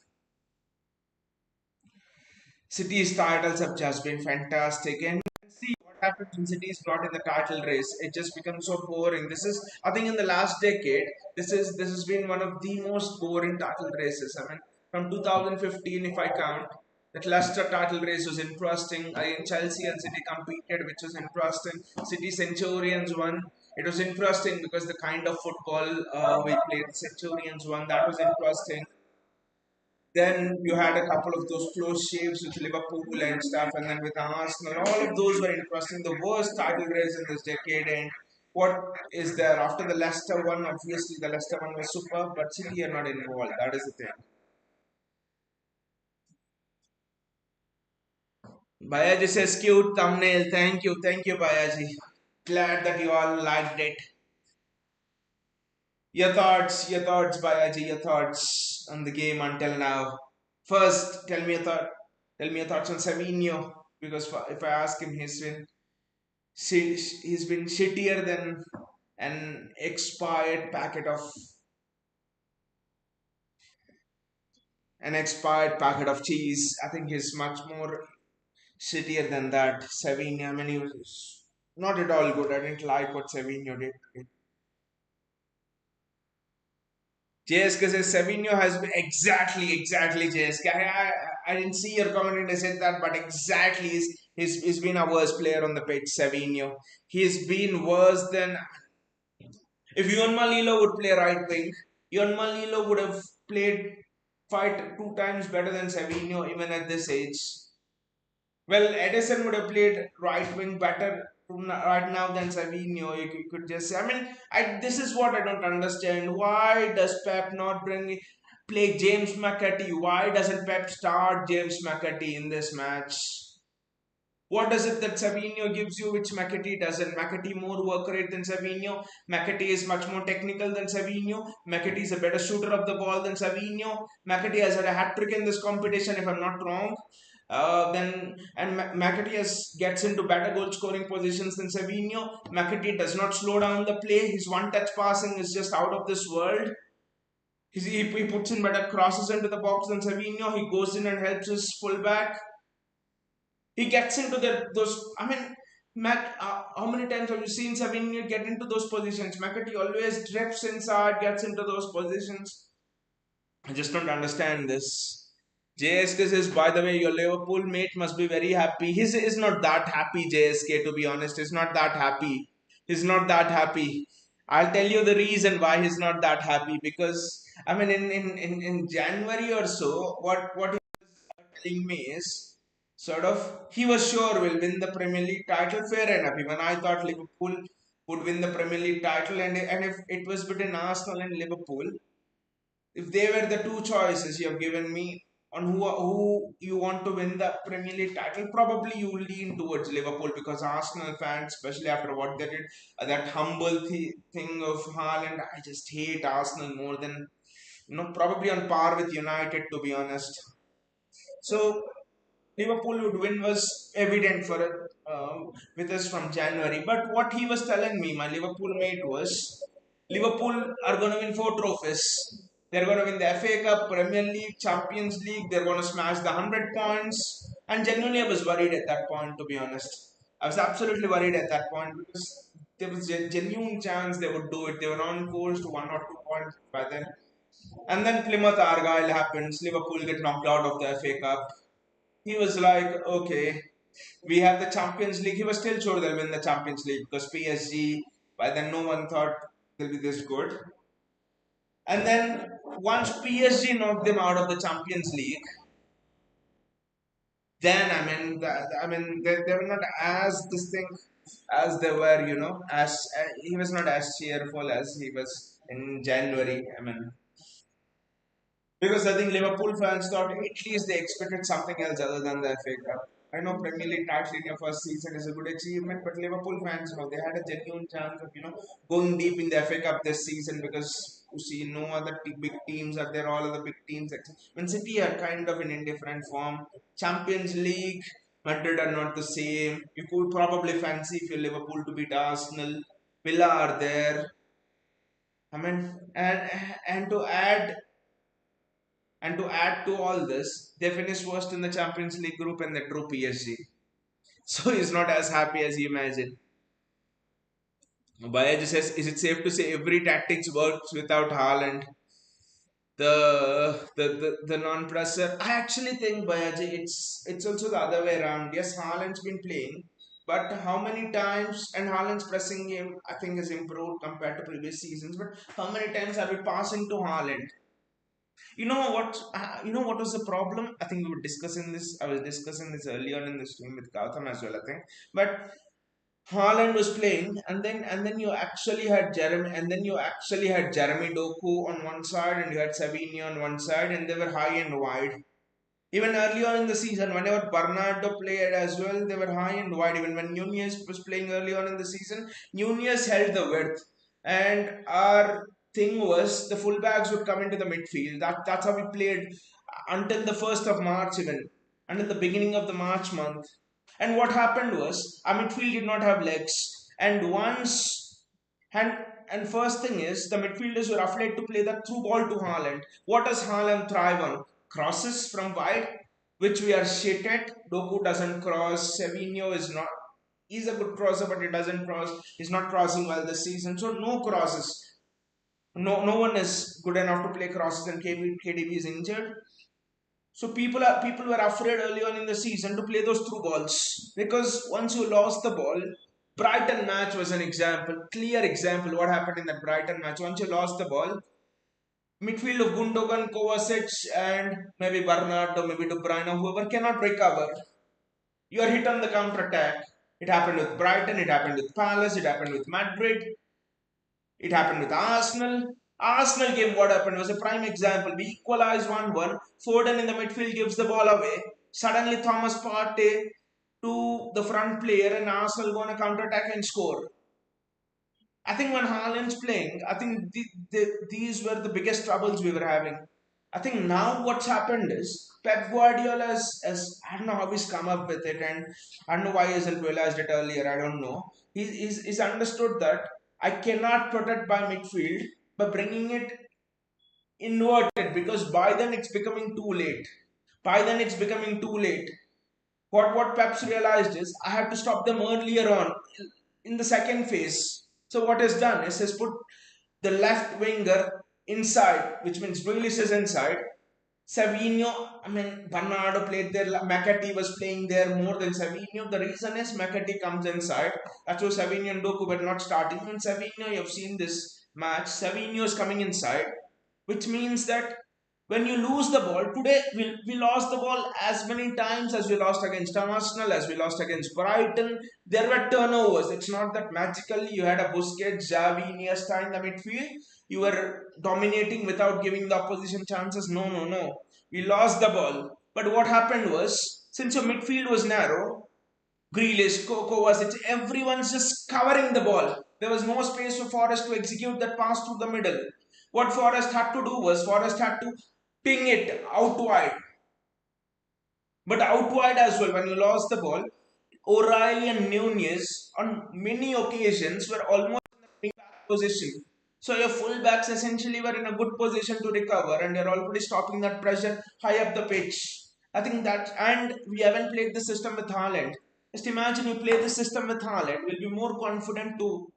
City's titles have just been fantastic. And see what happens when City is not in the title race. It just becomes so boring. This is, I think, in the last decade, this has been one of the most boring title races. I mean, from 2015, if I count, that Leicester title race was interesting. Again, Chelsea and City competed, which was interesting. City Centurions won. It was interesting because the kind of football we played, Centurions won. That was interesting. Then you had a couple of those close shaves with Liverpool and stuff, and then with Arsenal. All of those were interesting. The worst title race in this decade. And what is there after the Leicester one? Obviously, the Leicester one was super, but City are not involved. That is the thing. Bayaji says cute thumbnail. Thank you, Bayaji. Glad that you all liked it. Your thoughts, Bayaji, your thoughts on the game until now. First, tell me your thoughts on Savinho, because if I ask him, he's been shittier than an expired packet of cheese. I think he's much more shittier than that. Savinho, I mean, he was not at all good. I didn't like what Savinho did. JSK says Savinho has been exactly JSK. I didn't see your comment and I said that, but exactly he's been a worse player on the pitch, Savinho. He's been worse than if Yuan Malilo would play right wing, Yuan Malilo would have played fight 2 times better than Savinho even at this age. Well, Edison would have played right wing better right now than Savinho. You could just say. I mean, this is what I don't understand. Why does Pep not play James McAtee? Why doesn't Pep start James McAtee in this match? What is it that Savinho gives you which McAtee doesn't? McAtee more work rate than Savinho. McAtee is much more technical than Savinho. McAtee is a better shooter of the ball than Savinho. McAtee has had a hat trick in this competition, if I'm not wrong. Then and McAtee gets into better goal scoring positions than Savinho. McAtee does not slow down the play. His one touch passing is just out of this world. He puts in better crosses into the box than Savinho. He goes in and helps his fullback. He gets into those. I mean, how many times have you seen Savinho get into those positions? McAtee always drifts inside, gets into those positions. I just don't understand this. JSK says, by the way, your Liverpool mate must be very happy. He's is not that happy, JSK, to be honest. He's not that happy. He's not that happy. I'll tell you the reason why he's not that happy. Because, I mean, in January or so, what telling me is sort of he was sure we'll win the Premier League title. Fair enough. Even I thought Liverpool would win the Premier League title, and if it was between Arsenal and Liverpool, if they were the two choices you have given me on who you want to win the Premier League title, probably you lean towards Liverpool because Arsenal fans, especially after what they did, that humble thing of Haaland, I just hate Arsenal more than probably on par with United, to be honest. So Liverpool would win was evident for with us from January. But what he was telling me, my Liverpool mate, was Liverpool are going to win four trophies. They're going to win the FA Cup, Premier League, Champions League. They're going to smash the 100 points. And genuinely, I was worried at that point, to be honest. I was absolutely worried at that point because there was a genuine chance they would do it. They were on course to 1 or 2 points by then. And then Plymouth Argyle happens. Liverpool get knocked out of the FA Cup. He was like, okay, we have the Champions League. He was still sure they'll win the Champions League because PSG, by then no one thought they'll be this good. And then once PSG knocked them out of the Champions League, then they were not as distinct as they were, as he was not as cheerful as he was in January. Because I think Liverpool fans thought at least they expected something else other than the FA Cup. I know Premier League title in your first season is a good achievement, but Liverpool fans, they had a genuine chance of going deep in the FA Cup this season because you see no other big teams are there. All of the big teams, when City are kind of in indifferent form. Champions League, Madrid are not the same. You could probably fancy if you're Liverpool to beat Arsenal. Villa are there. And to add to all this, they finished first in the Champions League group and they drew PSG. So he's not as happy as he imagined. Bayaji says, is it safe to say every tactics works without Haaland? The non-presser. I actually think Bayaji, it's also the other way around. Yes, Haaland's been playing, but how many times and Haaland's pressing game I think has improved compared to previous seasons. But how many times are we passing to Haaland? You know what? You know what was the problem? I think we were discussing this. I was discussing this earlier in the stream with Gautam as well. I think, but Haaland was playing, and then you actually had Jeremy Doku on one side, and you had Savinho on one side, and they were high and wide. Even earlier in the season, whenever Bernardo played as well, they were high and wide. Even when Nunez was playing early on in the season, Nunez held the width. And our thing was the fullbacks would come into the midfield. That's how we played until the 1st of March even. Until the beginning of the March month. And what happened was our midfield did not have legs. And first thing is the midfielders were afraid to play the through ball to Haaland. What does Haaland thrive on? Crosses from wide, which we are shit at. Doku doesn't cross. Savinho is not. He's a good crosser, but he doesn't cross. He's not crossing well this season, so no crosses. No one is good enough to play crosses, and KDB is injured. So people were afraid early on in the season to play those through balls because once you lost the ball, Brighton match was an example, clear example. What happened in that Brighton match? Once you lost the ball, midfield of Gundogan, Kovacic, and maybe Bernardo, maybe De Bruyne, whoever cannot recover, you are hit on the counter attack. It happened with Brighton, it happened with Palace, it happened with Madrid, it happened with Arsenal. Arsenal game, what happened was a prime example. We equalize 1-1. Foden in the midfield gives the ball away. Suddenly, Thomas Partey to the front player and Arsenal gonna counter attack and score. I think when Haaland's playing, I think these were the biggest troubles we were having. I think now what's happened is Pep Guardiola I don't know how he's come up with it, and I don't know why he hasn't realized it earlier. I don't know. He's understood that I cannot protect by midfield by bringing it inverted, because by then it's becoming too late. By then it's becoming too late. What Pep's realized is I have to stop them earlier on in the second phase. So what is done is he's put the left winger inside, which means Grealish is inside. Savinho, I mean Bernardo played there. McAtee was playing there more than Savinho. The reason is McAtee comes inside. That's why Savinho and Doku were not starting. And Savinho, you've seen this match. Savinho is coming inside, which means that when you lose the ball today, we lost the ball as many times as we lost against Arsenal, as we lost against Brighton. There were turnovers. It's not that magically you had a Busquets, Xavi, Iniesta in the midfield. You were dominating without giving the opposition chances. No, no, no. We lost the ball. But what happened was, since your midfield was narrow, Grealish, Kovacic, everyone's just covering the ball. There was no space for Forest to execute that pass through the middle. What Forest had to do was Forest had to ping it out wide. But out wide as well, when you lost the ball, O'Reilly and Nunez on many occasions were almost in the back position. So your fullbacks essentially were in a good position to recover, and they're already stopping that pressure high up the pitch. I think that, and we haven't played the system with Haaland. Just imagine you play the system with Haaland, we'll be more confident to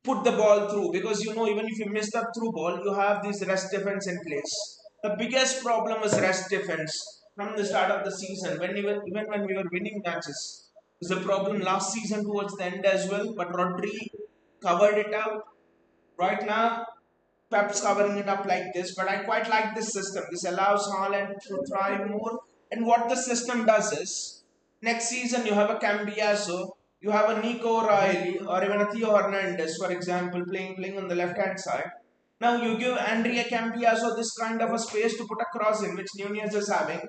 put the ball through, because you know even if you miss that through ball, you have this rest defense in place. The biggest problem was rest defense from the start of the season. When we were, even when we were winning matches, it was a problem last season towards the end as well. But Rodri covered it out. Right now, Pep's covering it up like this, but I quite like this system. This allows Haaland to thrive more. And what the system does is, next season you have a Cambiaso, you have a Nico O'Reilly, or even a Theo Hernandez, for example, playing on the left hand side. Now you give Andrea Cambiaso this kind of a space to put a cross in, which Nunez is having.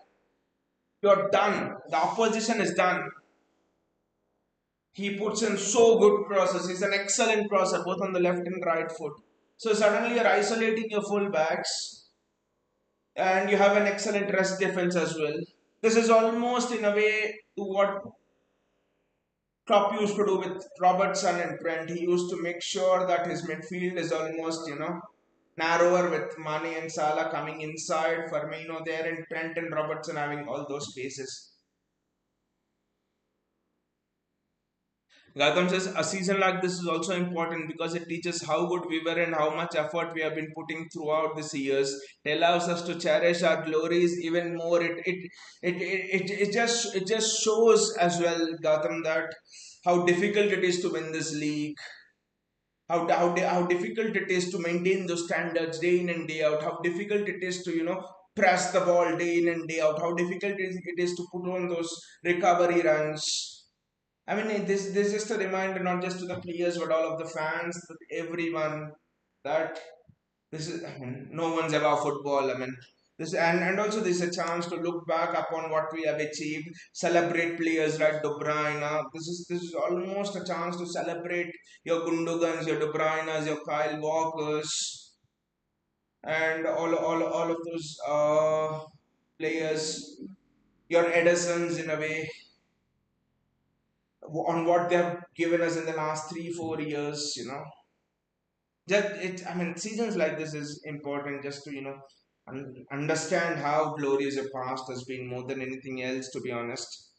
You're done. The opposition is done. He puts in so good crosses. He's an excellent crosser, both on the left and right foot. So suddenly you're isolating your fullbacks, and you have an excellent rest defense as well. This is almost in a way to what Klopp used to do with Robertson and Trent. He used to make sure that his midfield is almost, narrower, with Mane and Salah coming inside, Firmino there, and Trent and Robertson having all those spaces. Gautam says a season like this is also important because it teaches how good we were and how much effort we have been putting throughout these years. It allows us to cherish our glories even more. It just shows as well, Gautam, that how difficult it is to win this league, how difficult it is to maintain those standards day in and day out, how difficult it is to press the ball day in and day out, how difficult it is to put on those recovery runs. I mean, this is just a reminder, not just to the players, but all of the fans, everyone, that this is, I mean, no one's above football. I mean, this, and also this is a chance to look back upon what we have achieved, celebrate players like De Bruyne. This is almost a chance to celebrate your Gundogans, your De Bruynes, your Kyle Walkers, and all of those players, your Edisons in a way, on what they have given us in the last 3 4 years. Just it, I mean, seasons like this is important just to understand how glorious your past has been more than anything else, to be honest,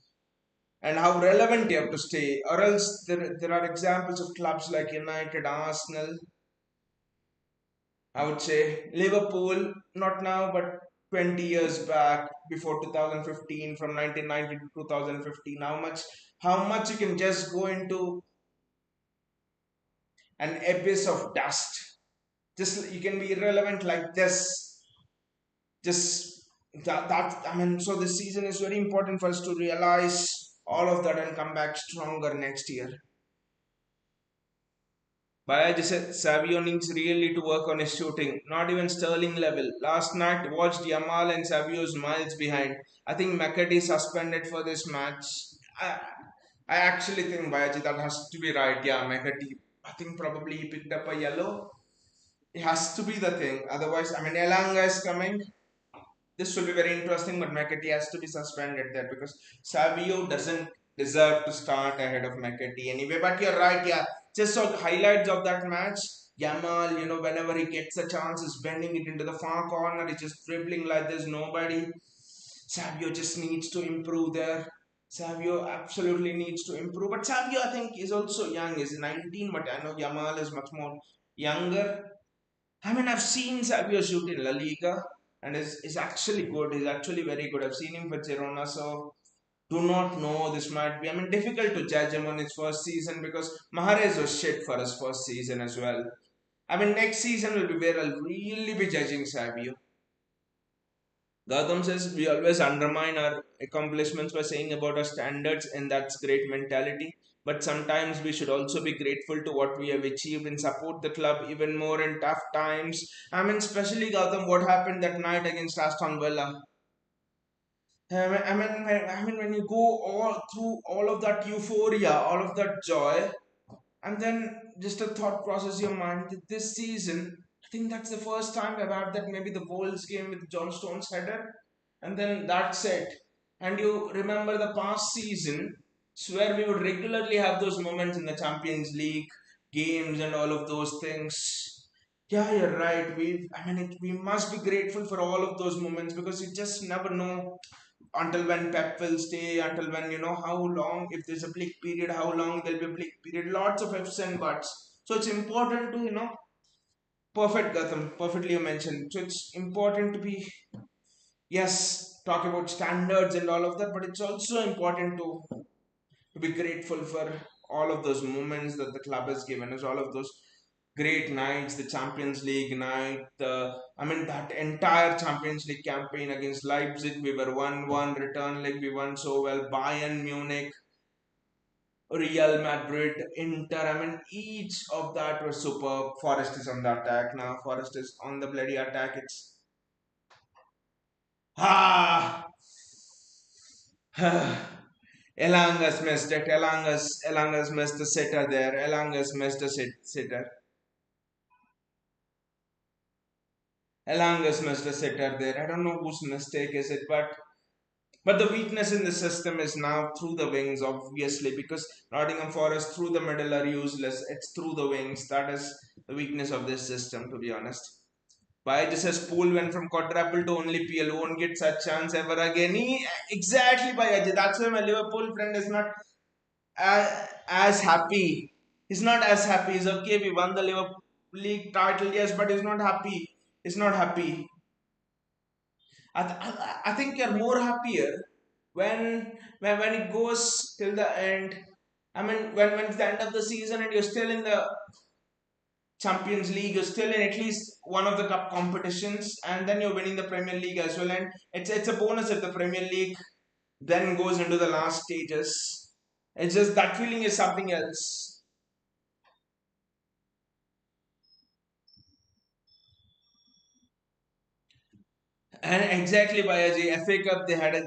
and how relevant you have to stay. Or else there are examples of clubs like United, Arsenal, I would say Liverpool, not now but 20 years back, before 2015, from 1990 to 2015. How much you can just go into an abyss of dust. Just you can be irrelevant like this. Just that, I mean, so this season is very important for us to realize all of that and come back stronger next year. Baya just said Savio needs really to work on his shooting. Not even Sterling level. Last night watched Yamal and Savio's miles behind. I think McAtee suspended for this match. I, I actually think Bayaji that has to be right. Yeah, McAtee. I think probably he picked up a yellow. It has to be the thing. Otherwise, I mean, Elanga is coming. This will be very interesting, but McAtee has to be suspended there because Savio doesn't deserve to start ahead of McAtee anyway. But you're right, yeah. Just so highlights of that match. Yamal, whenever he gets a chance, is bending it into the far corner. He's just dribbling like there's nobody. Savio just needs to improve there. Savio absolutely needs to improve. But Savio, I think, is also young. He's 19, but I know Yamal is much more younger. I mean, I've seen Savio shoot in La Liga, and is actually good. He's actually very good. I've seen him for Girona, so do not know. This might be, I mean, difficult to judge him on his first season because Mahrez was shit for his first season as well. I mean, next season will be where I'll really be judging Savio. Gautam says we always undermine our accomplishments by saying about our standards, and that's great mentality. But sometimes we should also be grateful to what we have achieved and support the club even more in tough times. I mean, especially Gautam, what happened that night against Aston Villa. When you go all through all of that euphoria, all of that joy, and then just a thought process your mind that this season, I think that's the first time I've had that maybe the Wolves game with John Stones header, and then that's it. And you remember the past season, where we would regularly have those moments in the Champions League games and all of those things. Yeah, you're right. We must be grateful for all of those moments because you just never know until when Pep will stay, until when how long, if there's a bleak period, how long there'll be a bleak period, lots of ifs and buts. So it's important to perfect Gotham, perfectly you mentioned. So it's important to be, yes, talk about standards and all of that, but it's also important to be grateful for all of those moments that the club has given us, all of those great nights, the Champions League night, that entire Champions League campaign against Leipzig, we were 1-1, return leg, we won so well, Bayern Munich, Real Madrid, Inter, each of that was superb. Forest is on the attack now, Forest is on the bloody attack, it's, ah, Elanga's missed it, Elanga's missed the sitter there, Elanga's missed the sitter. Elanga's missed a sitter there. I don't know whose mistake is it, but the weakness in the system is now through the wings, obviously, because Nottingham Forest through the middle are useless. It's through the wings. That is the weakness of this system, to be honest. Why just says Pool went from quadruple to only PL, won't get such chance ever again. Exactly, Bayaji. That's why my Liverpool friend is not as happy. He's not as happy. He's okay. We won the Liverpool League title, yes, but he's not happy. He's not happy. I think you're more happier when it goes till the end. I mean, when it's the end of the season and you're still in the Champions League, you're still in at least one of the cup competitions, and then you're winning the Premier League as well. And it's a bonus if the Premier League then goes into the last stages. It's just that feeling is something else. And exactly, Bayaji, FA Cup they had a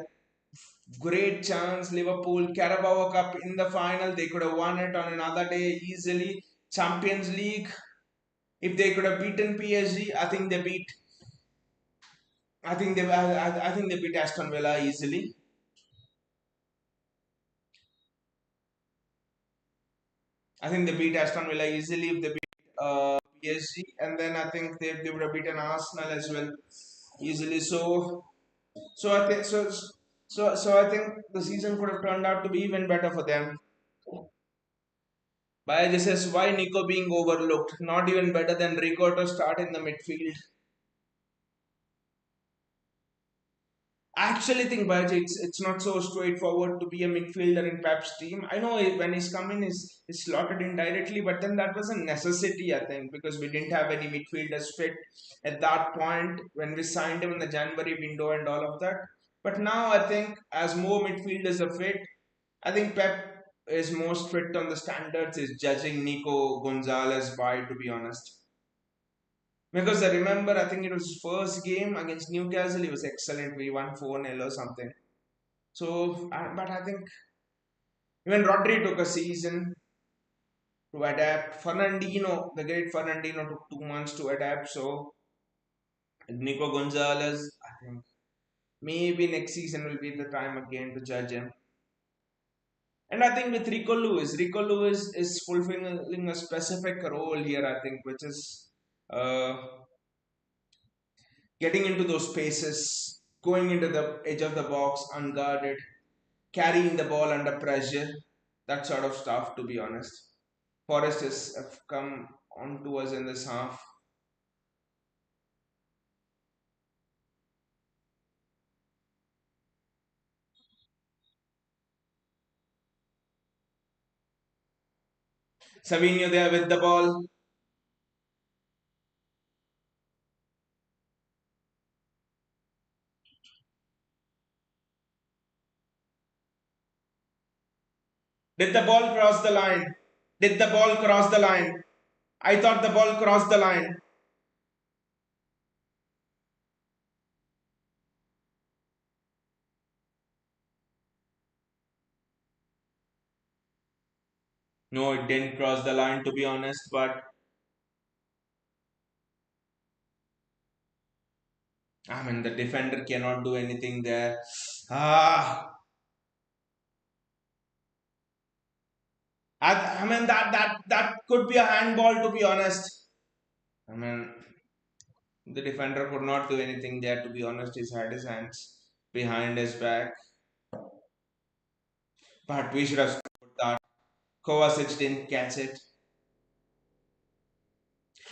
great chance. Liverpool, Carabao Cup in the final, they could have won it on another day easily. Champions League, if they could have beaten PSG, I think they beat. I think they beat Aston Villa easily. I think they beat Aston Villa easily if they beat PSG, and then I think they would have beaten Arsenal as well easily. So I think so I think the season could have turned out to be even better for them. By this is why Nico being overlooked. Not even better than Rico to start in the midfield. I actually think Baji, it's not so straightforward to be a midfielder in Pep's team. I know when he's coming, he's slotted in directly, but then that was a necessity, I think, because we didn't have any midfielders fit at that point when we signed him in the January window and all of that. But now I think as more midfielders are fit, I think Pep is most strict on the standards, is judging Nico Gonzalez by, to be honest. Because I remember, I think it was his first game against Newcastle, he was excellent. We won 4-0 or something. So, but I think Even Rodri took a season to adapt. Fernandino, the great Fernandino, took 2 months to adapt. So Nico Gonzalez, I think maybe next season will be the time again to judge him. And I think with Rico Lewis is fulfilling a specific role here, I think, which is uh, getting into those spaces, going into the edge of the box unguarded, carrying the ball under pressure, that sort of stuff, to be honest. Forest has have come on to us in this half. Savinho there with the ball. Did the ball cross the line? Did the ball cross the line? I thought the ball crossed the line. No, it didn't cross the line, to be honest, but I mean, the defender cannot do anything there. Ah, I mean that could be a handball, to be honest. I mean, the defender could not do anything there, to be honest. He had his hands behind his back, but we should have scored that. Kovacic didn't catch it.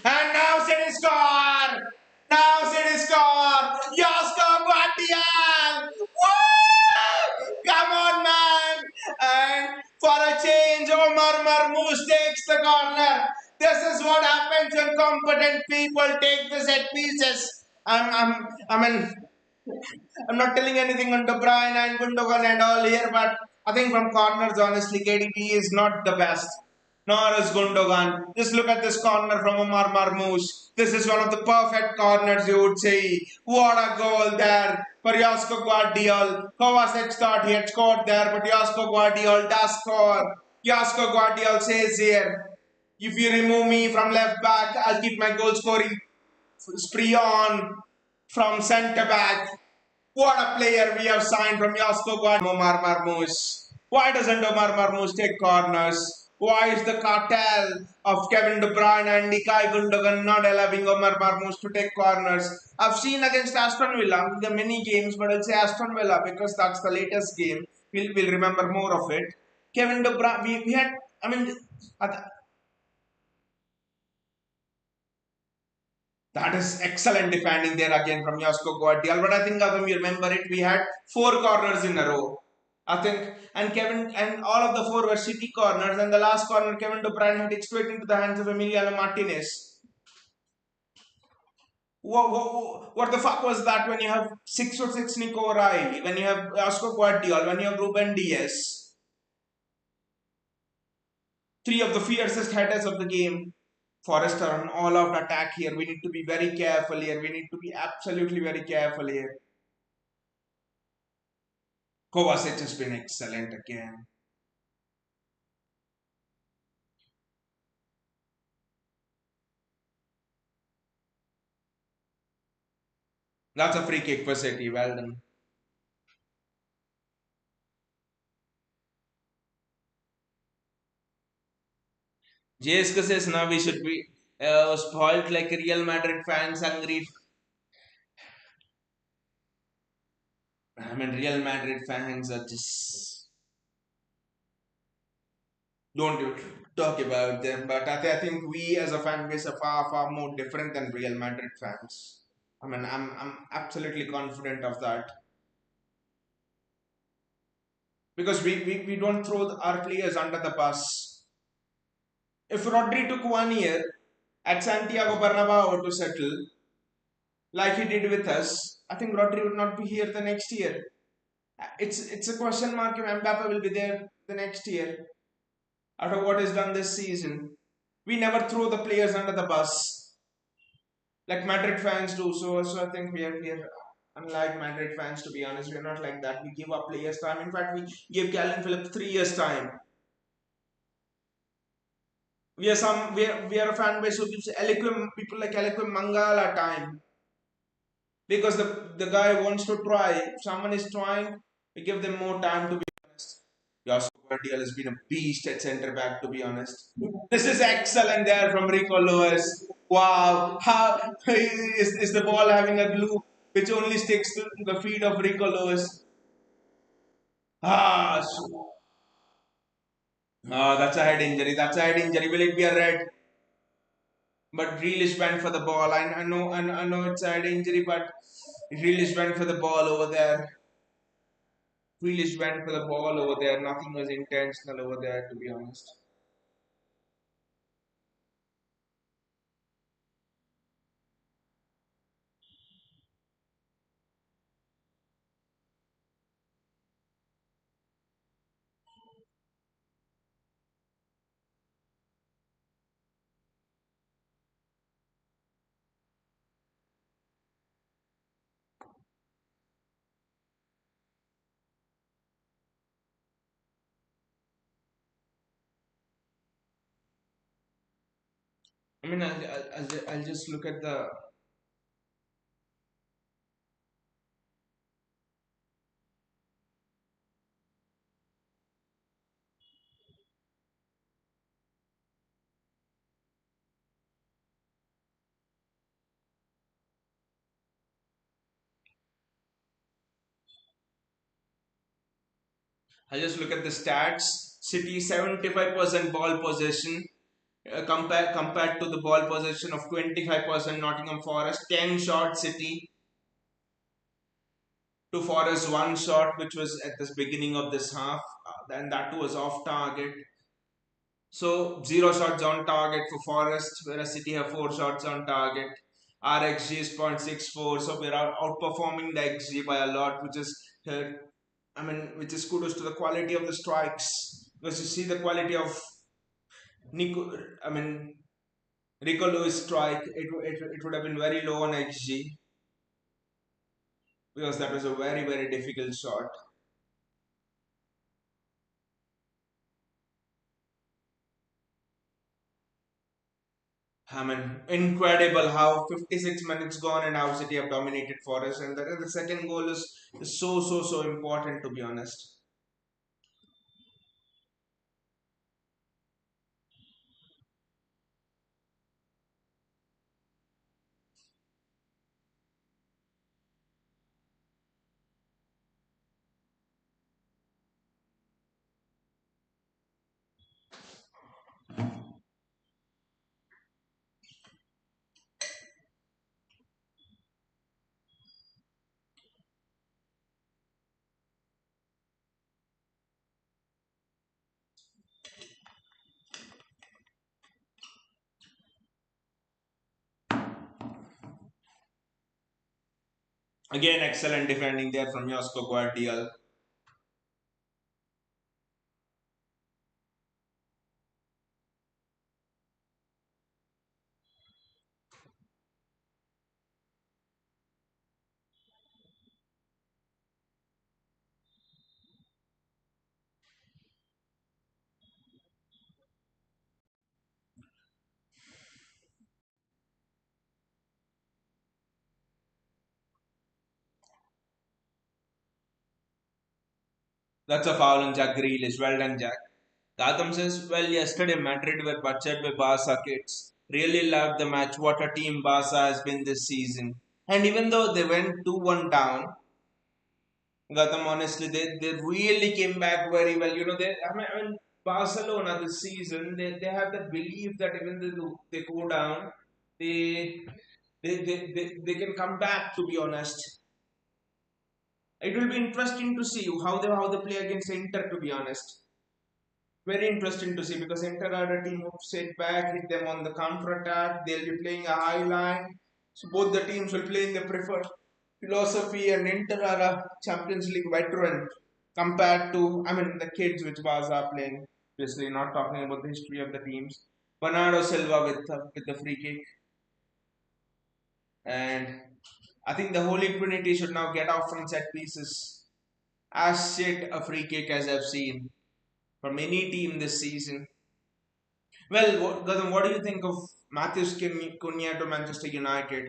And now City score! Now City score! Josko Guardian! Woo! Come on, man! And for a change, Omar Marmoush takes the corner. This is what happens when competent people take the set pieces. I mean, I'm not telling anything on De Bruyne and Gundogan and all here, but I think from corners, honestly, KDB is not the best. Nor is Gundogan. Just look at this corner from Omar Marmoush. This is one of the perfect corners, you would say. What a goal there for Josko Guardiol. Kovacic thought he had scored there, but Josko Guardiol does score. Josko Guardiol says here, if you remove me from left back, I'll keep my goal scoring spree on from centre back. What a player we have signed from Josko Guardiola, Omar Marmoush. Why doesn't Omar Marmoush take corners? Why is the cartel of Kevin De Bruyne and Nikai Gundogan not allowing Omar Marmoush to take corners? I've seen against Aston Villa the many games, but I'll say Aston Villa because that's the latest game. We'll remember more of it. Kevin De Bruyne, we had, I mean, that is excellent defending there again from Josko Guardiola. But I think if you remember it, we had 4 corners in a row. I think, and Kevin, and all of the 4 were City corners, and the last corner, Kevin De Bruyne had it straight into the hands of Emiliano Martinez. What the fuck was that when you have 6'6" Nico O'Reilly, when you have Josko Guardiola, when you have Ruben Diaz, 3 of the fiercest headers of the game? Forest are on all out attack here. We need to be very careful here. We need to be absolutely very careful here. Kovacic has been excellent again. That's a free kick for City. Well done. JSK says now we should be spoiled like Real Madrid fans hungry. I mean, Real Madrid fans are just don't even talk about them. But I think we as a fan base are far more different than Real Madrid fans. I mean, I'm absolutely confident of that because we don't throw our players under the bus. If Rodri took 1 year at Santiago Bernabeu to settle, like he did with us, I think Rodri would not be here the next year. It's a question mark if Mbappe will be there the next year after what is done this season. We never throw the players under the bus like Madrid fans do. So I think we are Unlike Madrid fans, to be honest, we're not like that. We give our players time. In fact, we gave Calvin Phillips 3 years time. We are a fan base who gives Eloquim people like Eloquim Mangala time because the guy wants to try. If someone is trying, we give them more time. To be honest, Joshua Guardiola has been a beast at centre back. To be honest, this is excellent there from Rico Lewis. Wow, how is the ball having a glue which only sticks to the feet of Rico Lewis? Ah, that's a head injury. That's a head injury. Will it be a red? But Grealish went for the ball. I know it's a head injury, but Grealish went for the ball over there. Grealish went for the ball over there. Nothing was intentional over there, to be honest. I mean, I'll just look at the. I'll just look at the stats. City 75% ball possession. Compared to the ball possession of 25% Nottingham Forest, 10 shot City to Forest 1 shot, which was at the beginning of this half, and that was off target. So 0 shots on target for Forest, whereas City have 4 shots on target. Our XG is 0.64, so we're outperforming the XG by a lot, which is, which is kudos to the quality of the strikes. Because you see the quality of Nico, I mean, Rico Lewis strike, it would have been very low on XG because that was a very, very difficult shot. I mean, incredible how 56 minutes gone and how City have dominated Forest, and the second goal is so important, to be honest. Again, excellent defending there from Josko Guardiola. That's a foul on Jack Grealish. Well done, Jack. Gotham says, well, yesterday Madrid were butchered by Barca kids. Really loved the match. What a team Barca has been this season. And even though they went 2-1 down, Gotham, honestly, they really came back very well. I mean, Barcelona this season, they have that belief that even though they go down, they, they can come back, to be honest. It will be interesting to see how they play against Inter, to be honest. Very interesting to see because Inter are a team who sit back, hit them on the counter attack. They'll be playing a high line. So both the teams will play in their preferred philosophy, and Inter are a Champions League veteran compared to, I mean, the kids which Barca are playing. Obviously, not talking about the history of the teams. Bernardo Silva with the free kick, and I think the Holy Trinity should now get off from set pieces. As shit a free kick as I've seen from any team this season. Well, Gautam, what do you think of Matthews Cunha to Manchester United?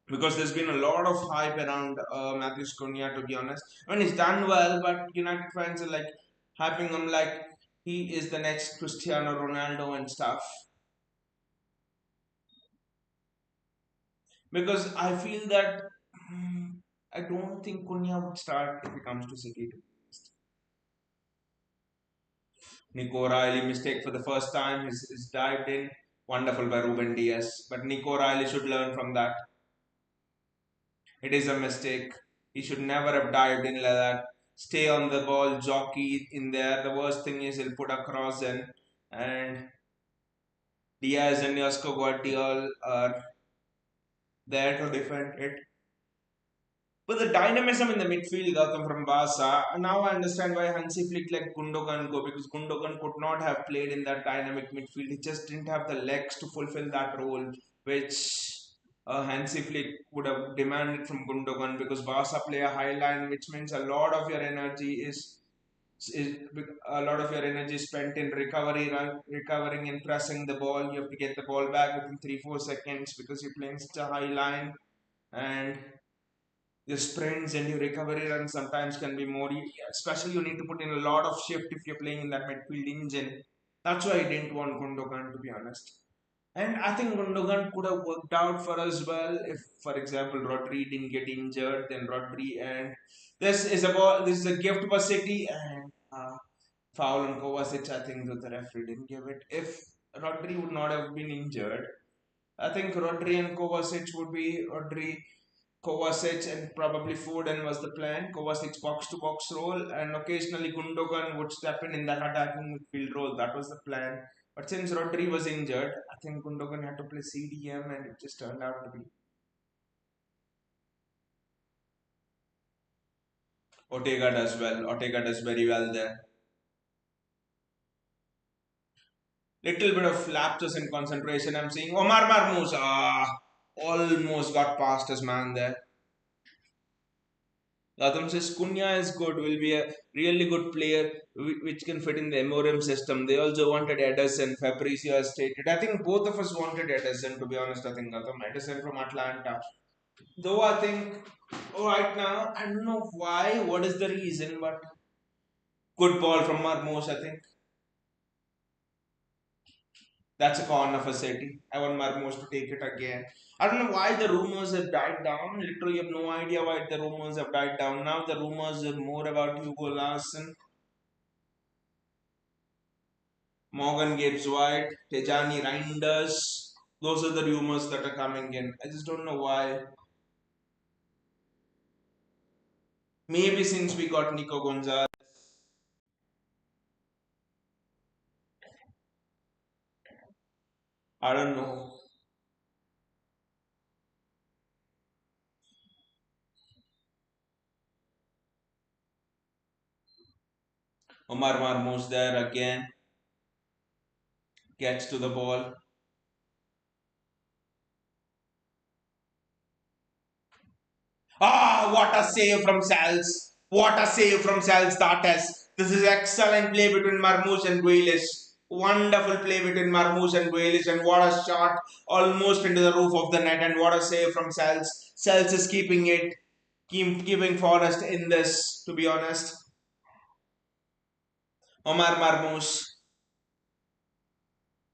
Because there's been a lot of hype around Matthews Cunha, to be honest. I mean, he's done well, but United fans are like hyping him like he is the next Cristiano Ronaldo and stuff. Because I feel that I don't think Cunha would start if he comes to City. Nico Riley mistake for the first time is dived in. Wonderful by Ruben Diaz. But Nico Riley should learn from that. It is a mistake. He should never have dived in like that. Stay on the ball, jockey in there. The worst thing is he'll put a cross in, and Diaz and Josko Guardiola are there to defend it. But the dynamism in the midfield, Gautam from Barca, now I understand why Hansi Flick let Gundogan go, because Gundogan could not have played in that dynamic midfield. He just didn't have the legs to fulfill that role, which Hansi Flick would have demanded from Gundogan, because Barca play a high line, which means a lot of your energy is a lot of your energy spent in recovering and pressing the ball. You have to get the ball back within 3-4 seconds because you're playing such a high line, and your sprints and your recovery runs sometimes can be more, especially you need to put in a lot of shift if you're playing in that midfield engine. That's why I didn't want Gundogan, to be honest. And I think Gundogan could have worked out for us well if, for example, Rodri didn't get injured. Then Rodri and this is a gift for City, and foul on Kovacic. I think that the referee didn't give it. If Rodri would not have been injured, I think Rodri and Kovacic would be Rodri, Kovacic, and probably Foden was the plan. Kovacic box to box role, and occasionally Gundogan would step in that attacking midfield role. That was the plan. But since Rodri was injured, I think Gundogan had to play CDM, and it just turned out to be Ortega does well. Ortega does very well there. Little bit of lapses in concentration. I'm seeing Omar Marmoush. Almost got past his man there. Gautam says Cunha is good, will be a really good player which can fit in the MORM system. They also wanted Ederson, Fabrizio has stated. I think both of us wanted Ederson, to be honest. I think Gautam, Ederson from Atlanta. Though I think right now, I don't know why, what is the reason, but good ball from Marmoush, I think. That's a corner for City. I want Marmoush to take it again. I don't know why the rumors have died down. Literally, have no idea why the rumors have died down. Now the rumors are more about Hugo Larson, Morgan Gibbs White, Tejani Reinders. Those are the rumors that are coming in. I just don't know why. Maybe since we got Nico Gonzalez. I don't know. Omar Marmoush there again. Gets to the ball. What a save from Sals. What a save from Sals Dates. This is excellent play between Marmoush and Grealish. Wonderful play between Marmoush and Grealish, and what a shot almost into the roof of the net, and what a save from Sals. Sals is keeping it, keeping Forest in this, to be honest. Omar Marmoush,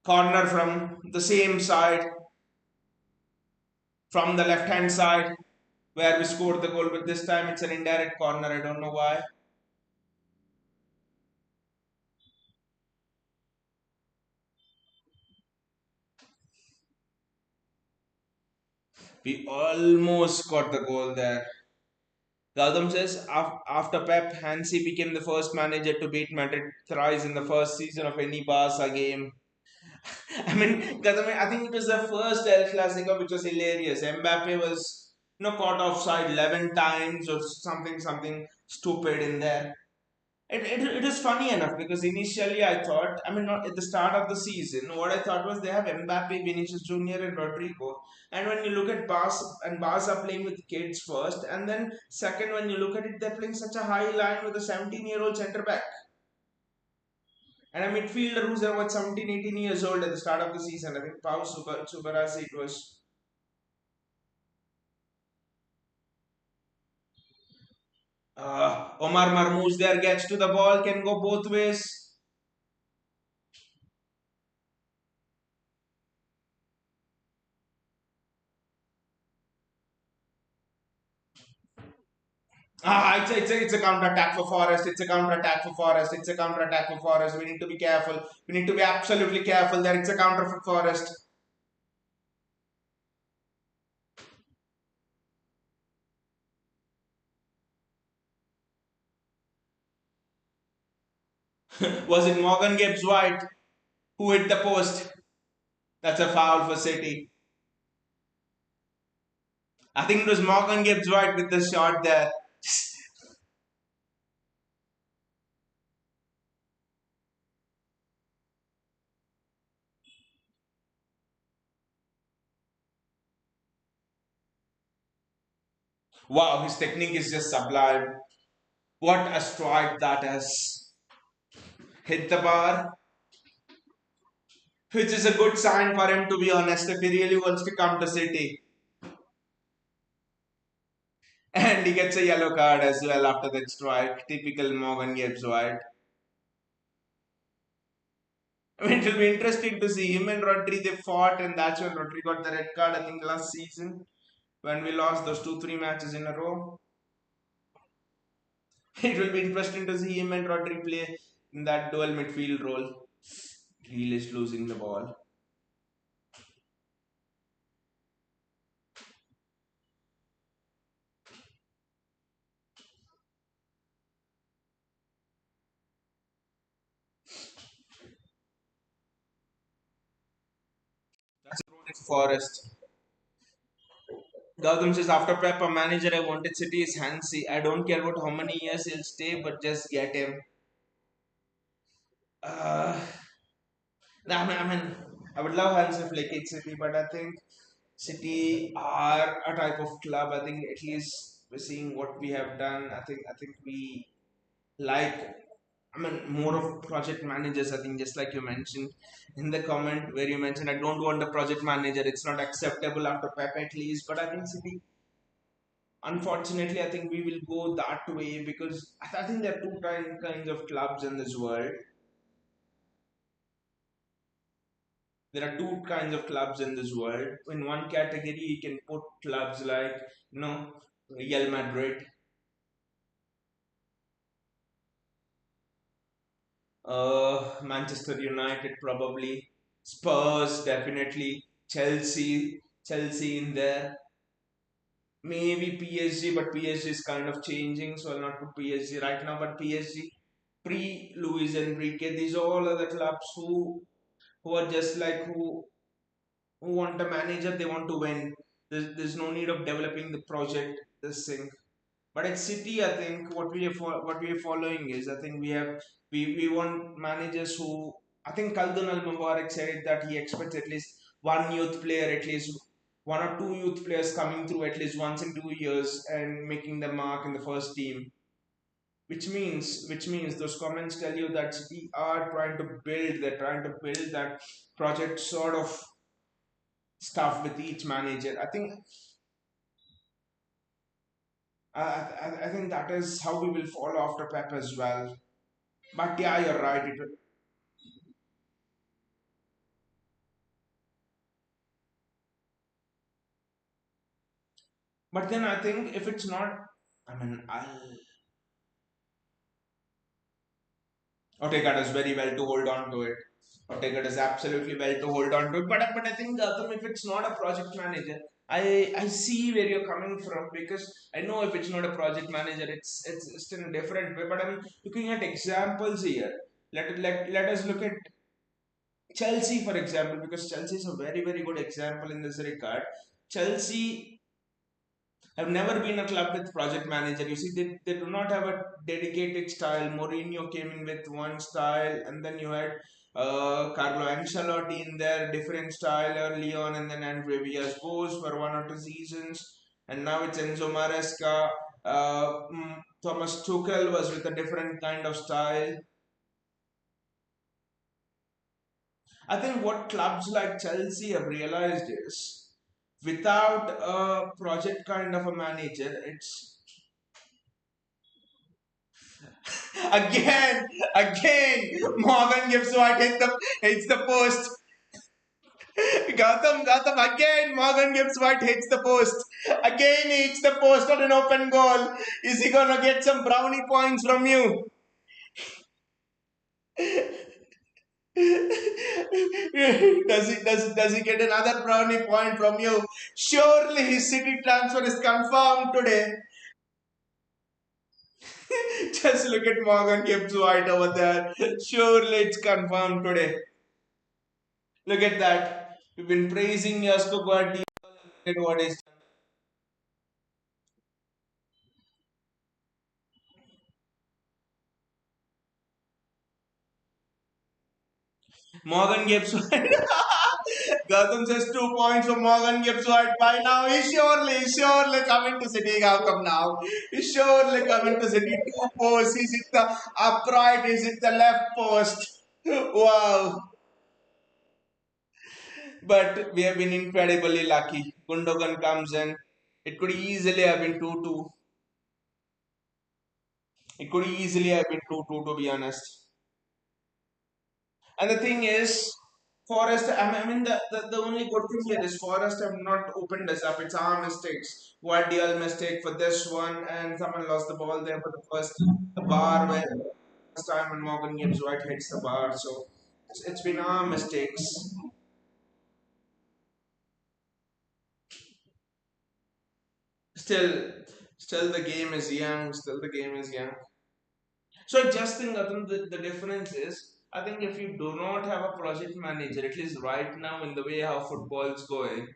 corner from the same side, from the left hand side, where we scored the goal, but this time it's an indirect corner. I don't know why. We almost got the goal there. Gautam says after Pep, Hansi became the first manager to beat Madrid thrice in the first season of any Barca game. I mean, Gautam, I think it was the first El Clasico, which was hilarious. Mbappe was caught offside 11 times or something stupid in there. It is funny enough because initially I thought, I mean, not at the start of the season, what I thought was they have Mbappe, Vinicius Junior, and Rodrigo. And when you look at Barca playing with kids first, and then second, when you look at it, they're playing such a high line with a 17-year-old centre back and a midfielder who's about 17, 18 years old at the start of the season. I think Subarasi it was. Omar Marmoush there gets to the ball, can go both ways. It's a counter attack for Forest. It's a counter attack for Forest. It's a counter attack for Forest. We need to be careful. We need to be absolutely careful there. It's a counter for Forest. Was it Morgan Gibbs White who hit the post? That's a foul for City. I think it was Morgan Gibbs White with the shot there. Wow, his technique is just sublime. What a strike that is. Hit the bar, which is a good sign for him to be honest if he really wants to come to City. And he gets a yellow card as well after that strike. Typical Morgan Gibbs White. I mean, it'll be interesting to see him and Rodri. They fought, and that's when Rodri got the red card. I think last season when we lost those 2-3 matches in a row. It will be interesting to see him and Rodri play in that dual midfield role. Grealish losing the ball. That's a thrown in Forest. Gautam says after prep, a manager I wanted City is Hansi. I don't care about how many years he'll stay, but just get him. Uh, I would love Hansi Flick at City, but I think City are a type of club. I think at least we're seeing what we have done. I think we like. I mean, more of project managers. I think just like you mentioned in the comment where you mentioned, I don't want a project manager. It's not acceptable after Pep at least. But I think City, unfortunately, I think we will go that way because I think there are two kinds of clubs in this world. There are two kinds of clubs in this world. In one category, you can put clubs like, you know, Real Madrid, Manchester United, probably Spurs, definitely Chelsea in there. Maybe PSG, but PSG is kind of changing, so I'll not put PSG right now. But PSG pre Luis Enrique, these are all other clubs who are just like who want a manager, they want to win. There's no need of developing the project, this thing. But at City, I think what we are following is I think we want managers who I think Khaldun Al Mubarak said it that he expects at least one youth player, at least one or two youth players coming through at least once in 2 years and making the mark in the first team. Which means those comments tell you that City are trying to build, they're trying to build that project sort of stuff with each manager. I think that is how we will follow after Pep as well. But yeah, you're right. But then I think if it's not, I mean, Otegard does very well to hold on to it. Otegard does absolutely well to hold on to it. But I think Gautam, if it's not a project manager, I see where you're coming from because I know if it's not a project manager, it's still a different way. But I'm looking at examples here. Let us look at Chelsea, for example, because Chelsea is a very, very good example in this regard. Chelsea I've never been a club with project manager. You see, they do not have a dedicated style. Mourinho came in with one style, and then you had Carlo Ancelotti in there, different style early on, and then Andre Villas-Boas for 1 or 2 seasons, and now it's Enzo Maresca. Thomas Tuchel was with a different kind of style. I think what clubs like Chelsea have realized is without a project kind of a manager, it's again, again, Morgan Gibbs White hits the post. Gautam, again, Morgan Gibbs White hits the post. Again, he hits the post on an open goal. Is he gonna get some brownie points from you? Does he get another brownie point from you? Surely his City transfer is confirmed today. Just look at Morgan Gibbs White over there. Surely it's confirmed today. Look at that. We've been praising Yasko Guardiola. Look at what is Morgan Gibbs White. Gautam says 2 points for Morgan Gibbs White. By now, he's surely coming to City. How come now? He's surely coming to City. 2 posts. He's hit the upright, he's hit the left post. Wow. But we have been incredibly lucky. Gundogan comes in. It could easily have been 2-2. It could easily have been 2-2 to be honest. And the thing is, Forest, the only good thing here is Forest have not opened us up. It's our mistakes. Guardiola mistake for this one, and someone lost the ball there for the first the bar where first time when Morgan Gibbs White hits the bar. So it's been our mistakes. Still, still the game is young. Still the game is young. So I just think Atul, the difference is I think if you do not have a project manager, at least right now in the way how football is going,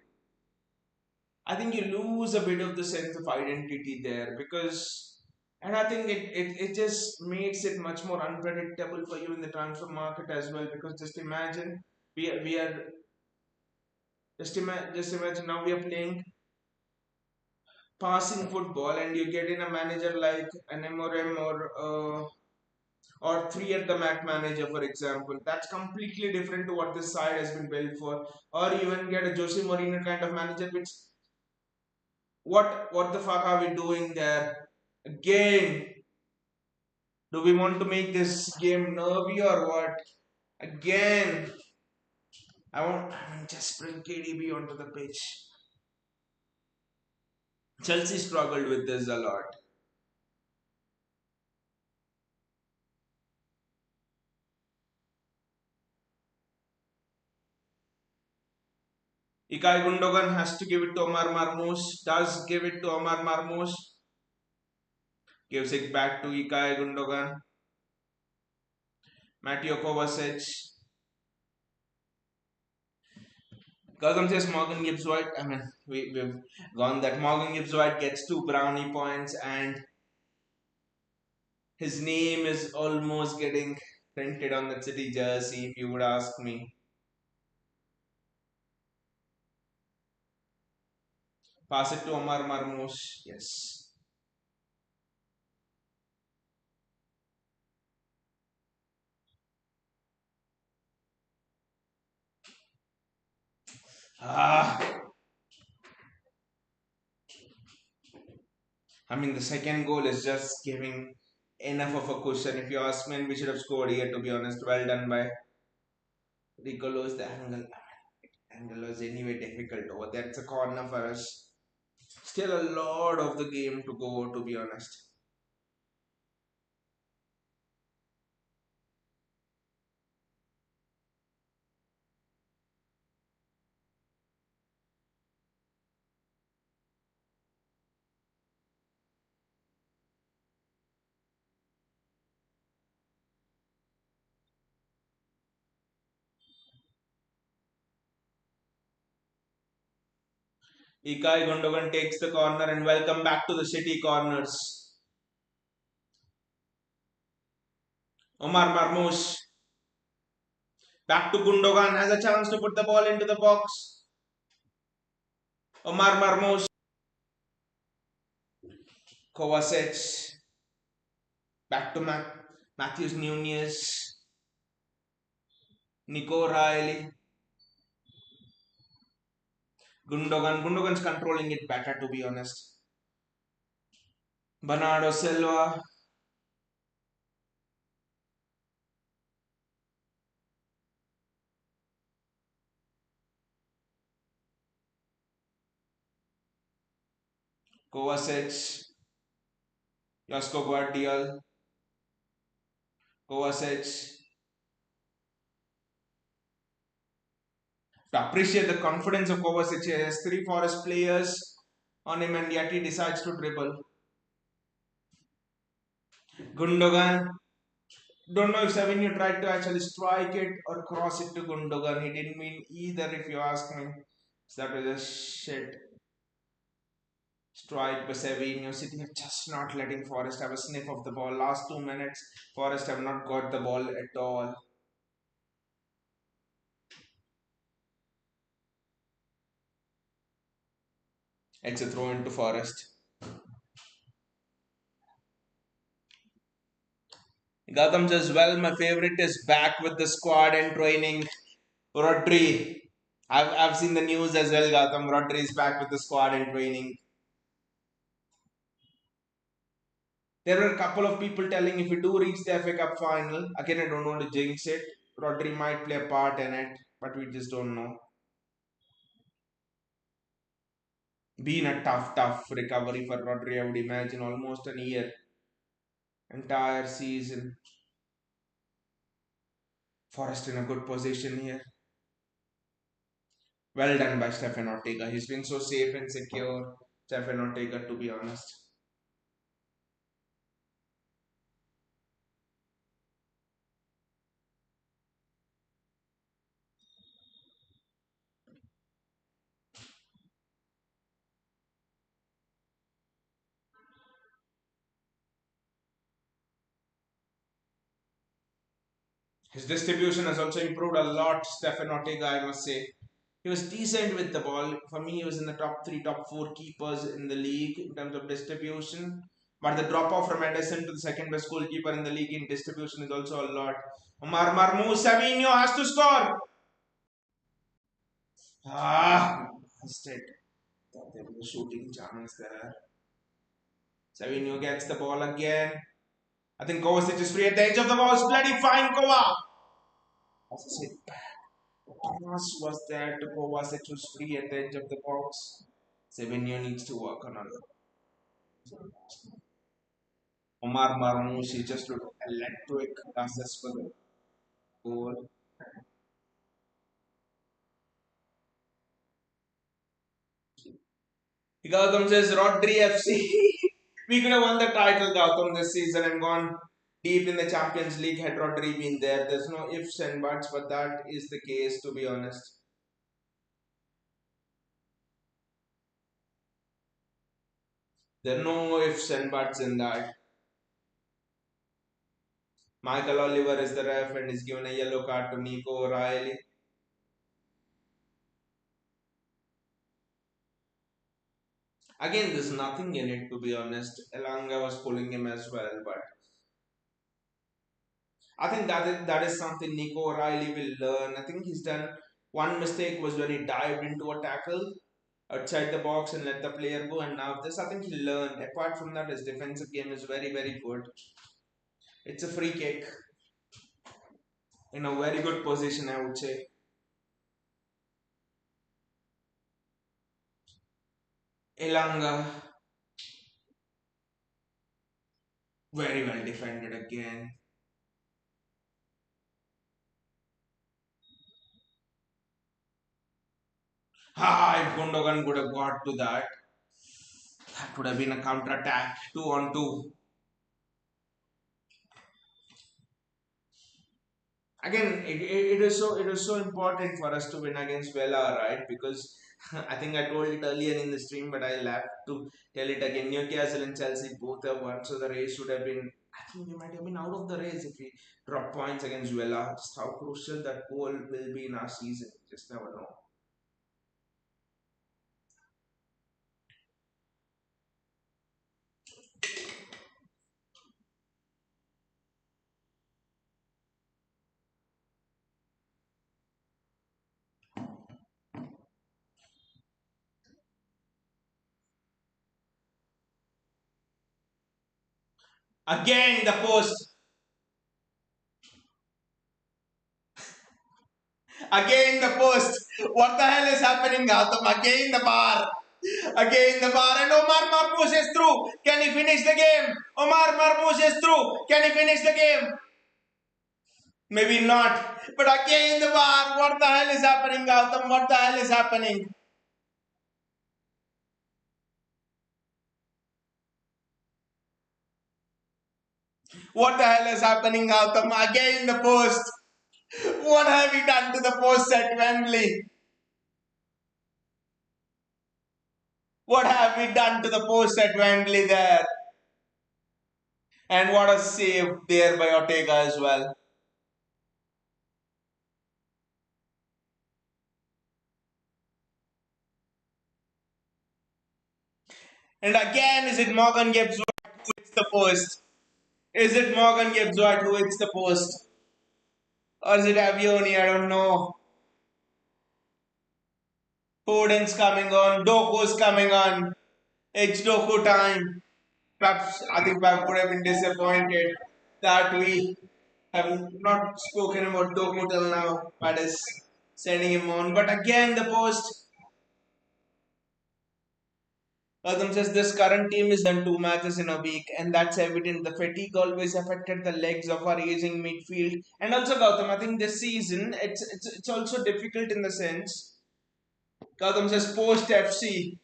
I think you lose a bit of the sense of identity there because and I think it just makes it much more unpredictable for you in the transfer market as well because just imagine we are just imagine now we are playing passing football and you get in a manager like an MRM or three at the Mac manager, for example. That's completely different to what this side has been built for. Or even get a Jose Mourinho kind of manager, which what the fuck are we doing there? Again, do we want to make this game nervy or what? Again, I mean, just bring KDB onto the pitch. Chelsea struggled with this a lot. Ikai Gundogan has to give it to Omar Marmoush, does give it to Omar Marmoush, gives it back to Ikai Gundogan. Mateo Kovacic. Gautam says Morgan Gibbs White. I mean, we've gone that Morgan Gibbs White gets 2 brownie points and his name is almost getting printed on the City jersey, if you would ask me. Pass it to Omar Marmoush. Yes. Ah, I mean, the second goal is just giving enough of a cushion. If you ask me, we should have scored here, to be honest. Well done by Ricolos. The angle was anyway difficult over there. It's a corner for us. Still a lot of the game to go, to be honest. Ilkay Gundogan takes the corner and welcome back to the City corners. Omar Marmoush back to Gundogan, has a chance to put the ball into the box. Omar Marmoush, Kovacic, back to Matthews Nunez, Nico Riley, Gundogan. Gundogan's controlling it better, to be honest. Bernardo Silva, Kovacic, Josko Guardiola, Kovacic. To appreciate the confidence of Kovacic, he has three Forest players on him and yet he decides to dribble. Gundogan, don't know if Savinho tried to actually strike it or cross it to Gundogan. He didn't mean either, if you ask me. So that was a shit strike by Savinho. City are just not letting Forest have a sniff of the ball. Last 2 minutes, Forest have not got the ball at all. It's a throw into Forest. Gautam says, well, my favorite is back with the squad and training. Rodri. I've seen the news as well, Gautam. Rodri is back with the squad and training. There were a couple of people telling if we do reach the FA Cup final, again, I don't want to jinx it. Rodri might play a part in it, but we just don't know. Been a tough recovery for Rodri, I would imagine, almost a year. Entire season. Forest in a good position here. Well done by Stefan Ortega. He's been so safe and secure, Stefan Ortega, to be honest. His distribution has also improved a lot, Stefan Ortega, I must say. He was decent with the ball. For me, he was in the top three, top four keepers in the league in terms of distribution. But the drop off from Edison to the second best goalkeeper in the league in distribution is also a lot. Omar Marmoush, Savinho has to score. Missed it. Thought there was a shooting chance there. Savinho gets the ball again. I think Kovacic is free at the edge of the box. Bloody fine, Kova. That's it. Thomas was there to Kovacic was free at the edge of the box. Savinho needs to work on it. Omar Marmoush, he just looked electric passes for the goal. Gautam says Rodri FC. We could have won the title, Gautam, this season and gone deep in the Champions League had Rodri been there. There's no ifs and buts, but that is the case, to be honest. There are no ifs and buts in that. Michael Oliver is the ref and is given a yellow card to Nico O'Reilly. Again, there's nothing in it, to be honest. Elanga was pulling him as well, but I think that is something Nico O'Reilly will learn. I think he's done one mistake was when he dived into a tackle outside the box and let the player go, and now this I think he learned. Apart from that, his defensive game is very good. It's a free kick in a very good position, I would say. Elanga very well defended again. If Gundogan could have got to that, that would have been a counter attack, 2 on 2. Again, it is so important for us to win against Vela, right? Because I think I told it earlier in the stream, but I'll have to tell it again. Newcastle and Chelsea both have won, so the race should have been. I think we might have been out of the race if we drop points against Villa. Just how crucial that goal will be in our season. Just never know. Again, the post. Again, the post. What the hell is happening, Gautam? Again, the bar. Again, the bar. And Omar Marmoush is through. Can he finish the game? Omar Marmoush is through. Can he finish the game? Maybe not. But again, the bar. What the hell is happening, Gautam? What the hell is happening? What the hell is happening, Gautam? Again, the post. What have we done to the post at Wembley? What have we done to the post at Wembley there? And what a save there by Ortega as well. And again, is it Morgan Gibbs White who hits the post? Is it Morgan Gibbs White who hits the post? Or is it Avioni? I don't know. Foden's coming on. Doku's coming on. It's Doku time. Perhaps I think Pep would have been disappointed that we have not spoken about Doku till now. That is sending him on. But again, the post. Gautam says this current team is done 2 matches in a week, and that's evident. The fatigue always affected the legs of our aging midfield. And also, Gautam, I think this season it's also difficult in the sense. Gautam says post FC.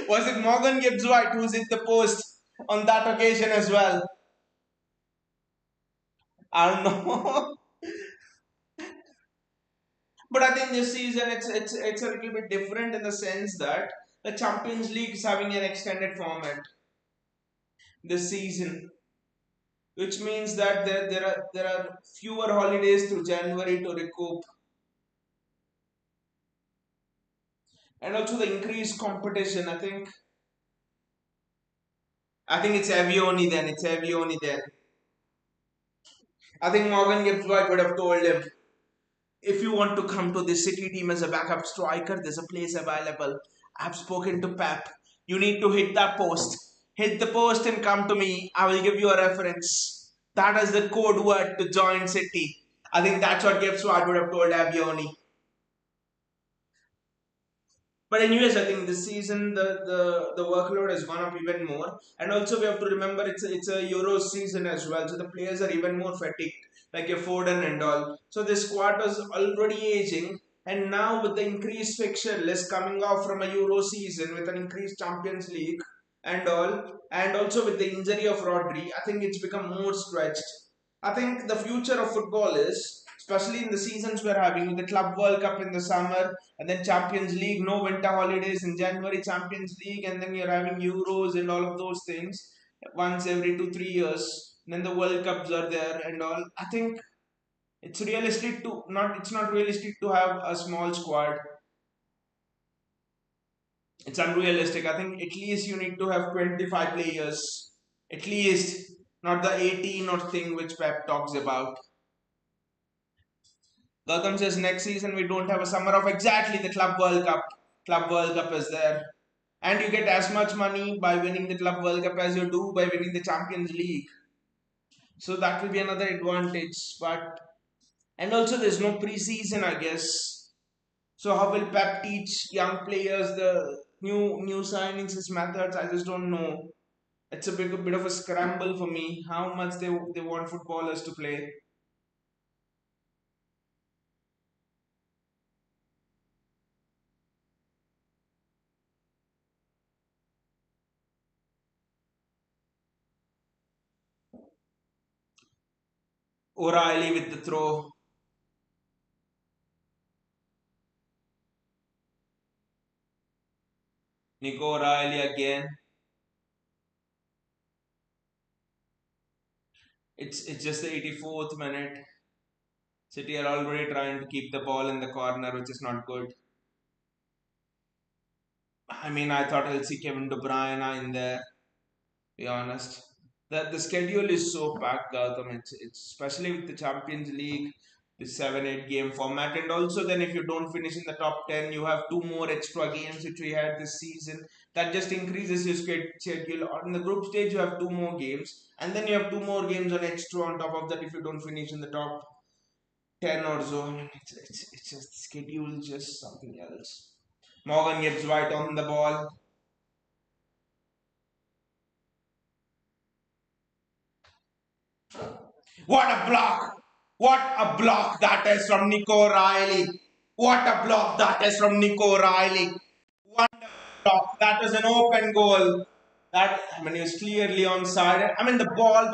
Was it Morgan Gibbs White who's hit the post on that occasion as well? I don't know. But I think this season it's a little bit different in the sense that the Champions League is having an extended format this season, which means that there are fewer holidays through January to recoup, and also the increased competition. I think it's Avioni then. It's Avioni then. I think Morgan Gibbs White would have told him, if you want to come to the City team as a backup striker, there's a place available. I've spoken to Pep. You need to hit that post. Hit the post and come to me. I will give you a reference. That is the code word to join City. I think that's what Gibbs White would have told Avioni. But anyways, I think this season the workload has gone up even more, and also we have to remember it's a Euro season as well, so the players are even more fatigued, like your Foden and all. So this squad was already aging, and now with the increased fixture list coming off from a Euro season with an increased Champions League and all, and also with the injury of Rodri, I think it's become more stretched. I think the future of football is, especially in the seasons we're having, with the Club World Cup in the summer, and then Champions League, no winter holidays in January, Champions League, and then you're having Euros and all of those things once every 2 3 years. And then the World Cups are there and all. I think it's not realistic to have a small squad. It's unrealistic. I think at least you need to have 25 players. At least, not the 18 or thing which Pep talks about. Gautam says next season we don't have a summer of exactly the Club World Cup. Club World Cup is there. And you get as much money by winning the Club World Cup as you do by winning the Champions League. So that will be another advantage. But and also there's no preseason, I guess. So how will Pep teach young players the new signings, his methods? I just don't know. It's a bit of a scramble for me. How much they want footballers to play. O'Reilly with the throw. Nico O'Reilly again. It's just the 84th minute. City are already trying to keep the ball in the corner, which is not good. I mean, I thought I'll see Kevin De Bruyne in there. Be honest. The schedule is so packed, Gautam. It's especially with the Champions League, the 7-8 game format, and also then if you don't finish in the top 10, you have two more extra games which we had this season. That just increases your schedule. On the group stage, you have two more games, and then you have two more games on extra on top of that if you don't finish in the top 10 or so. I mean, it's just schedule, just something else. Morgan Gibbs White on the ball. What a block! What a block that is from Nico Riley. What a block that is from Nico Riley. Wonderful block. That was an open goal. That I mean, he was clearly onside. I mean, the ball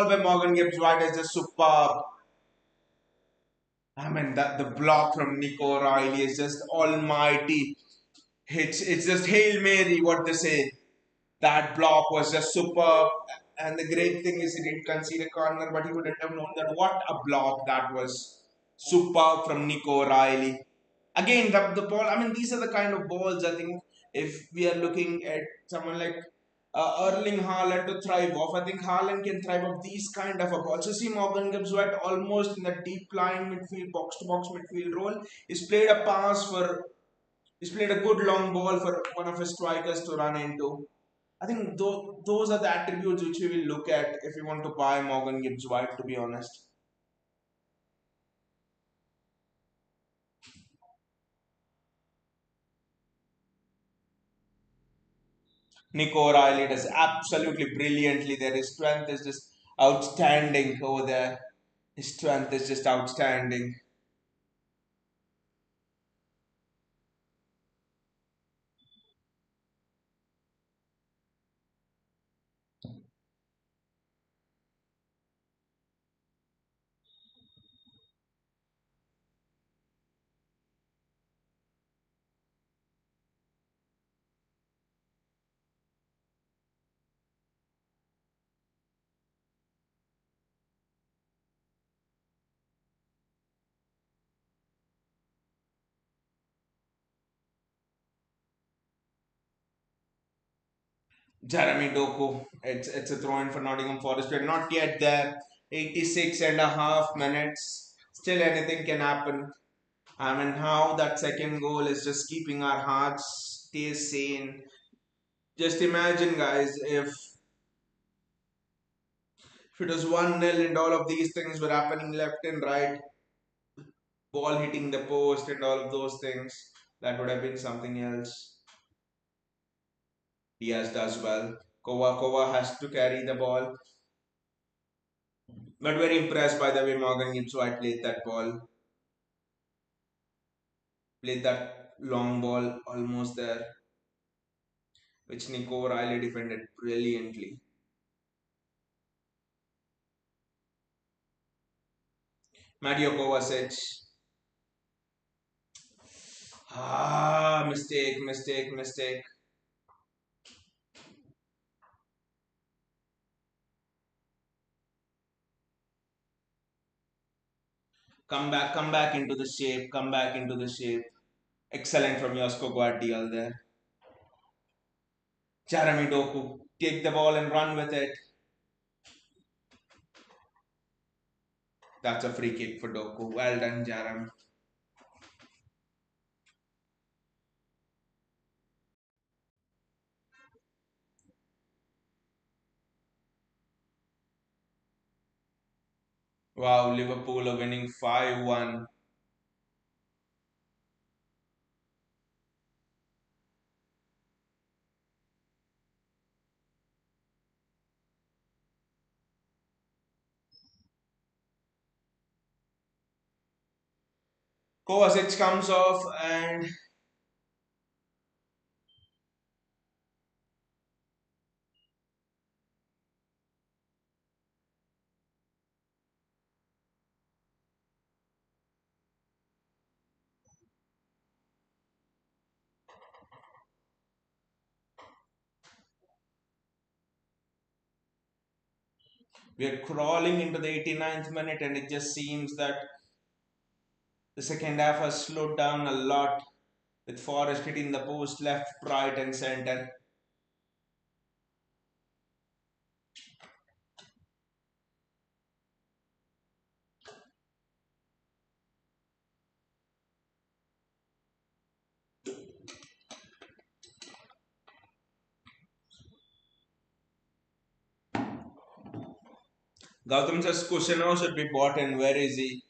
by Morgan Gibbs White is just superb. I mean, that the block from Nico Riley is just almighty. It's just Hail Mary, what they say. That block was just superb. And the great thing is he didn't concede a corner, but he wouldn't have known that what a block that was. Superb from Nico O'Reilly. Again, the ball, I mean, these are the kind of balls I think if we are looking at someone like Erling Haaland to thrive off, I think Haaland can thrive off these kind of a ball. So see Morgan Gibbs White almost in that deep lying midfield, box to box midfield role. He's played a pass for He's played a good long ball for one of his strikers to run into. I think those are the attributes which we will look at if we want to buy Morgan Gibbs White, to be honest. Nico O'Reilly does absolutely brilliantly there. His strength is just outstanding over there. His strength is just outstanding. Jeremy Doku, it's a throw in for Nottingham Forest. We're not yet there. 86 and a half minutes. Still anything can happen. I mean, how that second goal is just keeping our hearts stay sane. Just imagine, guys, if it was 1-0 and all of these things were happening left and right, ball hitting the post and all of those things, that would have been something else. Diaz does well. Kova has to carry the ball. But very impressed by the way Morgan Gibbs White played that long ball almost there, which Nico Riley defended brilliantly. Mario Kovacic. Mistake. Come back into the shape, come back into the shape. Excellent from Josko Guardiola there. Jeremy Doku, take the ball and run with it. That's a free kick for Doku. Well done, Jeremy. Wow, Liverpool are winning 5-1. Kovacic comes off and We are crawling into the 89th minute, and it just seems that the second half has slowed down a lot, with Forest hitting the post left, right, and centre. Gautam says Kushano should be bought in. Where is he?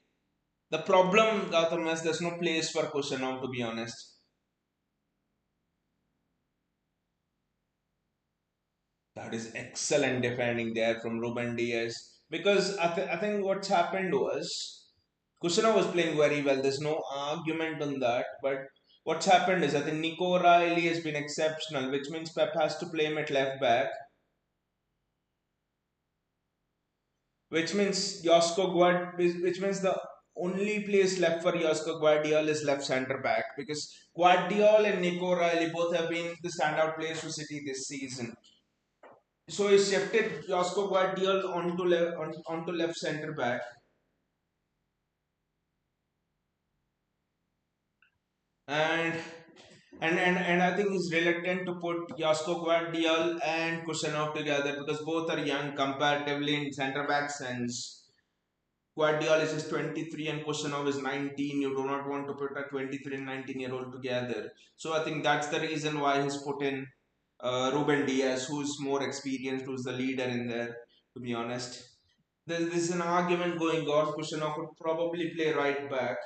The problem, Gautam, is there's no place for Kushano, to be honest. That is excellent defending there from Ruben Diaz. Because I think what's happened was Kushano was playing very well. There's no argument on that. But what's happened is I think Nico Riley has been exceptional, which means Pep has to play him at left back. Which means the only place left for Josko Guardiola is left centre back because Guardiola and Nico Riley both have been the standout players for City this season. So he shifted Josko Guardiola onto left centre back, and and I think he's reluctant to put Josko Guardiola and Kusanov together because both are young comparatively in centre back sense. Guardiola is just 23 and Kusanov is 19. You do not want to put a 23 and 19-year-old together. So I think that's the reason why he's put in Ruben Diaz, who's more experienced, who's the leader in there, to be honest. There's an argument going on. Kusanov could probably play right back.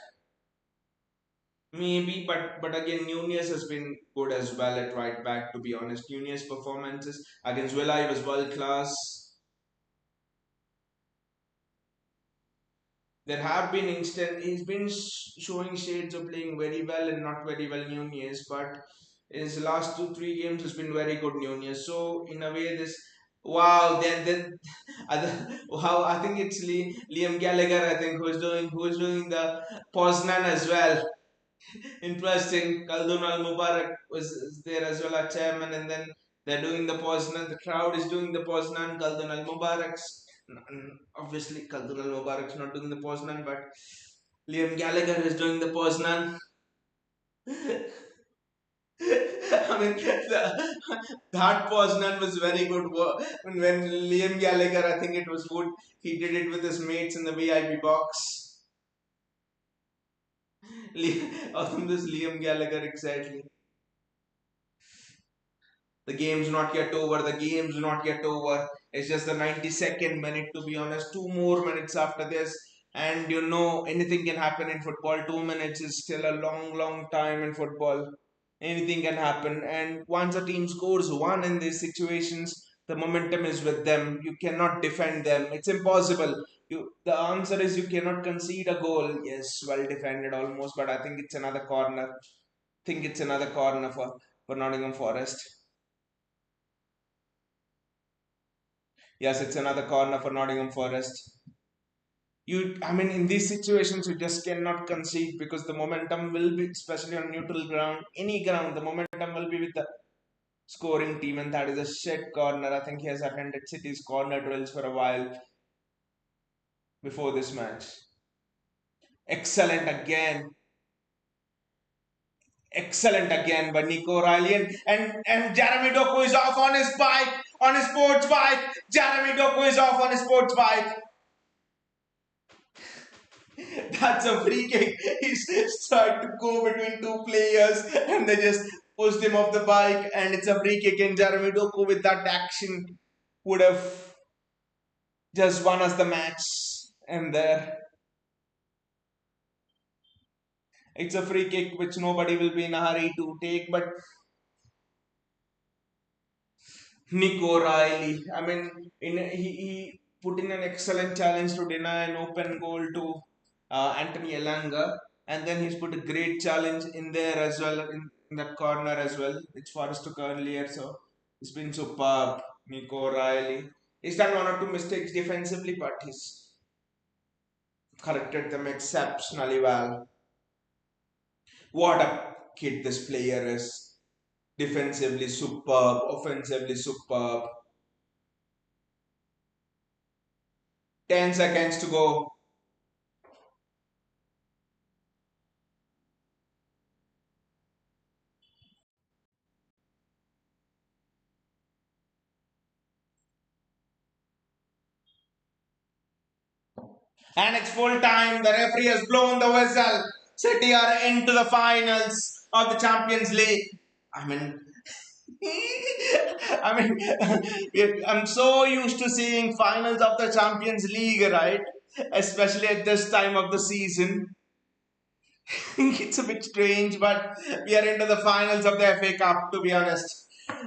Maybe, but again, Nunez has been good as well at right back, to be honest. Nunez performances against Villa, he was world class. There have been instant he's been showing shades of playing very well and not very well Nunez, but his last 2 3 games has been very good Nunez. So in a way, this then wow, I think it's Liam Gallagher, I think, who's doing the Poznan as well. Interesting. Khaldun Al Mubarak was there as well, a chairman, and then they're doing the Poznan. The crowd is doing the Poznan. Khaldun Al Mubarak's obviously Khaldun Al Mubarak's not doing the Poznan, but Liam Gallagher is doing the Poznan. I mean, that Poznan was very good. When Liam Gallagher, I think it was good. He did it with his mates in the VIP box. This Liam Gallagher exactly. The game's not yet over. The game's not yet over. It's just the 92nd minute, to be honest. 2 more minutes after this. And you know, anything can happen in football. 2 minutes is still a long, long time in football. Anything can happen. And once a team scores one in these situations, the momentum is with them. You cannot defend them. It's impossible. The answer is you cannot concede a goal. Yes, well defended almost, but I think it's another corner. Think it's another corner for Nottingham Forest. Yes, it's another corner for Nottingham Forest. I mean, in these situations, you just cannot concede because the momentum will be, especially on neutral ground, any ground, the momentum will be with the scoring team, and that is a shit corner. I think he has attended City's corner drills for a while before this match. Excellent again. Excellent again by Nico Riley, and Jeremy Doku is off on his bike, on his sports bike. Jeremy Doku is off on his sports bike. That's a free kick. He's tried to go between two players and they just pushed him off the bike, and it's a free kick. And Jeremy Doku with that action would have just won us the match. And there, it's a free kick which nobody will be in a hurry to take. But Nico Riley, I mean, he put in an excellent challenge to deny an open goal to Anthony Elanga, and then he's put a great challenge in there as well, in that corner as well, which Forrest took earlier. So he's been superb, Nico Riley. He's done one or two mistakes defensively, but he's corrected them exceptionally well. What a kid this player is! Defensively superb, offensively superb. 10 seconds to go. And it's full time. The referee has blown the whistle. City are into the finals of the Champions League. I mean, I mean, I'm so used to seeing finals of the Champions League, right? Especially at this time of the season. It's a bit strange, but we are into the finals of the FA Cup, to be honest.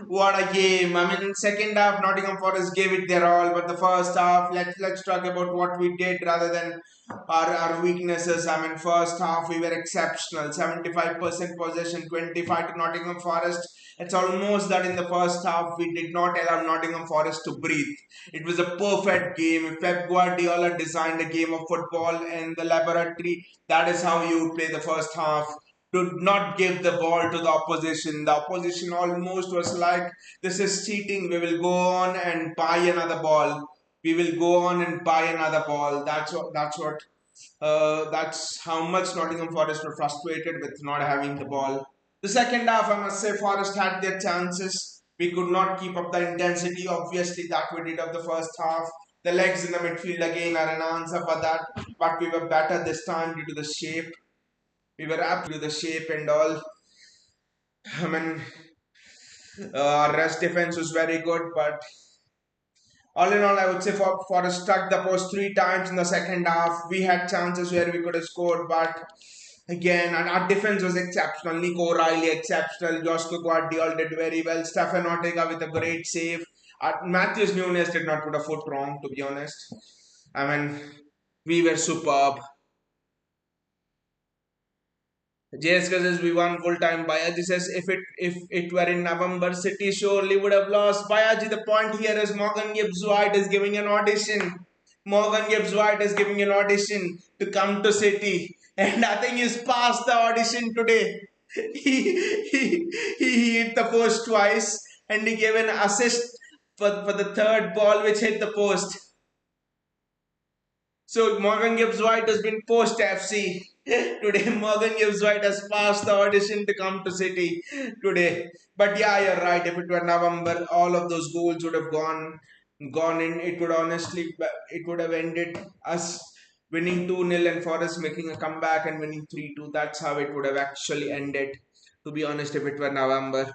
What a game. I mean, second half, Nottingham Forest gave it their all, but the first half, let's talk about what we did rather than our weaknesses. I mean, first half, we were exceptional. 75% possession, 25 to Nottingham Forest. It's almost that in the first half, we did not allow Nottingham Forest to breathe. It was a perfect game. Pep Guardiola designed a game of football in the laboratory. That is how you would play the first half. To not give the ball to the opposition. The opposition almost was like, this is cheating. We will go on and buy another ball. We will go on and buy another ball. That's how much Nottingham Forest were frustrated with not having the ball. The second half, I must say, Forest had their chances. We could not keep up the intensity, obviously, that we did of the first half. The legs in the midfield again are an answer for that, but we were better this time due to the shape. We were apt to the shape and all. I mean, our rest defense was very good, but all in all, I would say for us struck the post three times in the second half. We had chances where we could have scored, but again, and our defense was exceptional. Nico O'Reilly exceptional. Josko Guardiola did very well. Stefan Ortega with a great save. Matthews Nunes did not put a foot wrong, to be honest. I mean, we were superb. JSK says we won full time. Bayaji says if it were in November, City surely would have lost. Bayaji, the point here is Morgan Gibbs White is giving an audition. Morgan Gibbs White is giving an audition to come to City, and I think he's passed the audition today. He hit the post twice, and he gave an assist for the third ball which hit the post. So Morgan Gibbs White has been post FC. Today Morgan Gibbs White has passed the audition to come to City today. But yeah, you're right. If it were November, all of those goals would have gone in. It would honestly it would have ended us winning 2-0 and Forest making a comeback and winning 3-2. That's how it would have actually ended. To be honest, if it were November.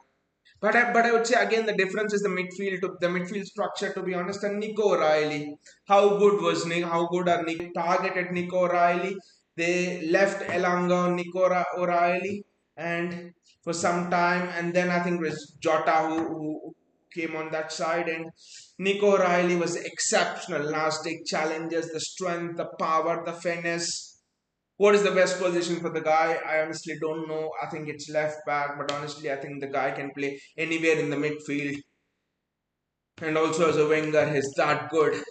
But I would say again the difference is the midfield structure, to be honest, and Nico O'Reilly. How good was Nick? How good are Nick? Targeted Nico O'Reilly. They left Elanga on Nico O'Reilly and for some time, and then I think it was Jota who came on that side, and Nico O'Reilly was exceptional. Last day challenges, the strength, the power, the finesse. What is the best position for the guy? I honestly don't know. I think it's left back, but honestly, I think the guy can play anywhere in the midfield. And also as a winger, he's that good.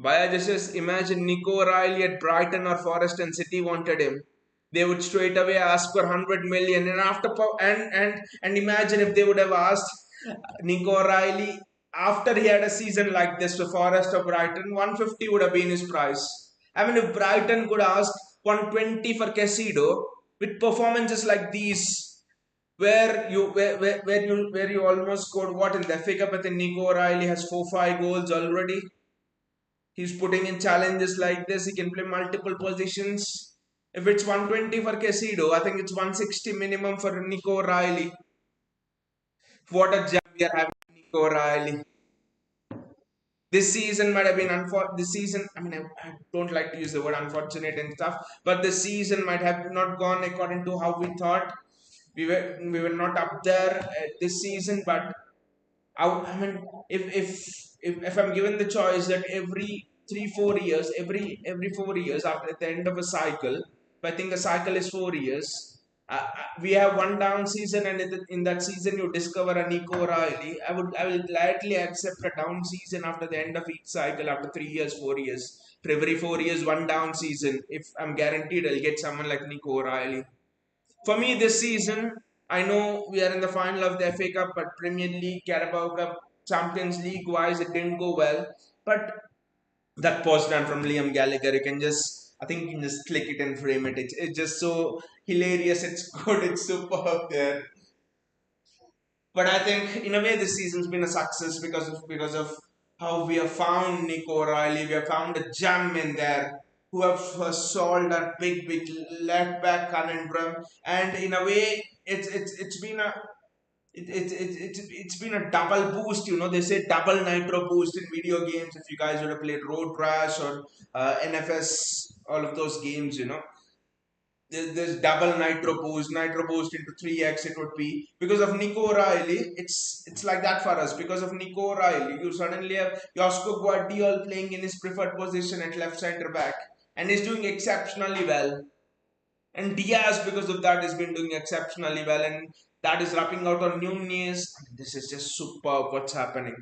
Via just imagine Nico O'Reilly at Brighton or Forest and City wanted him. They would straight away ask for 100 million, and and imagine if they would have asked Nico O'Reilly after he had a season like this for Forest or Brighton, 150 would have been his price. I mean, if Brighton could ask 120 for Casido with performances like these, where you almost scored what in the FA Cup, I think Nico O'Reilly has 4-5 goals already. He's putting in challenges like this. He can play multiple positions. If it's 120 for Casido, I think it's 160 minimum for Nico O'Reilly. What a jam we are having, Nico O'Reilly. This season might have been this season. I mean, I don't like to use the word unfortunate and stuff, but the season might have not gone according to how we thought. We were not up there this season, but I mean, if I'm given the choice that every 3-4 years, every 4 years after at the end of a cycle, I think a cycle is 4 years. We have one down season, and in that season you discover a Nico O'Reilly. I will gladly accept a down season after the end of each cycle after 3 years, 4 years. For every 4 years, one down season. If I'm guaranteed, I'll get someone like Nico O'Reilly. For me, this season, I know we are in the final of the FA Cup, but Premier League, Carabao Cup, Champions League wise, it didn't go well. But That post down from Liam Gallagher, you can just, I think you can just click it and frame it. It's just so hilarious. It's good. It's superb there. But I think in a way this season's been a success because of how we have found Nico O'Reilly. We have found a gem in there who have solved that big left back conundrum. And in a way, it's been a it's been a double boost. You know, they say double nitro boost in video games. If you guys would have played Road Rash or NFS, all of those games, you know, there's double nitro boost into 3x it would be because of Nico O'Reilly. It's like that for us because of Nico O'Reilly. You suddenly have Josko Guardiola playing in his preferred position at left centre back and he's doing exceptionally well. And Diaz, because of that, has been doing exceptionally well, and that is wrapping out on Nunez. This is just superb. What's happening?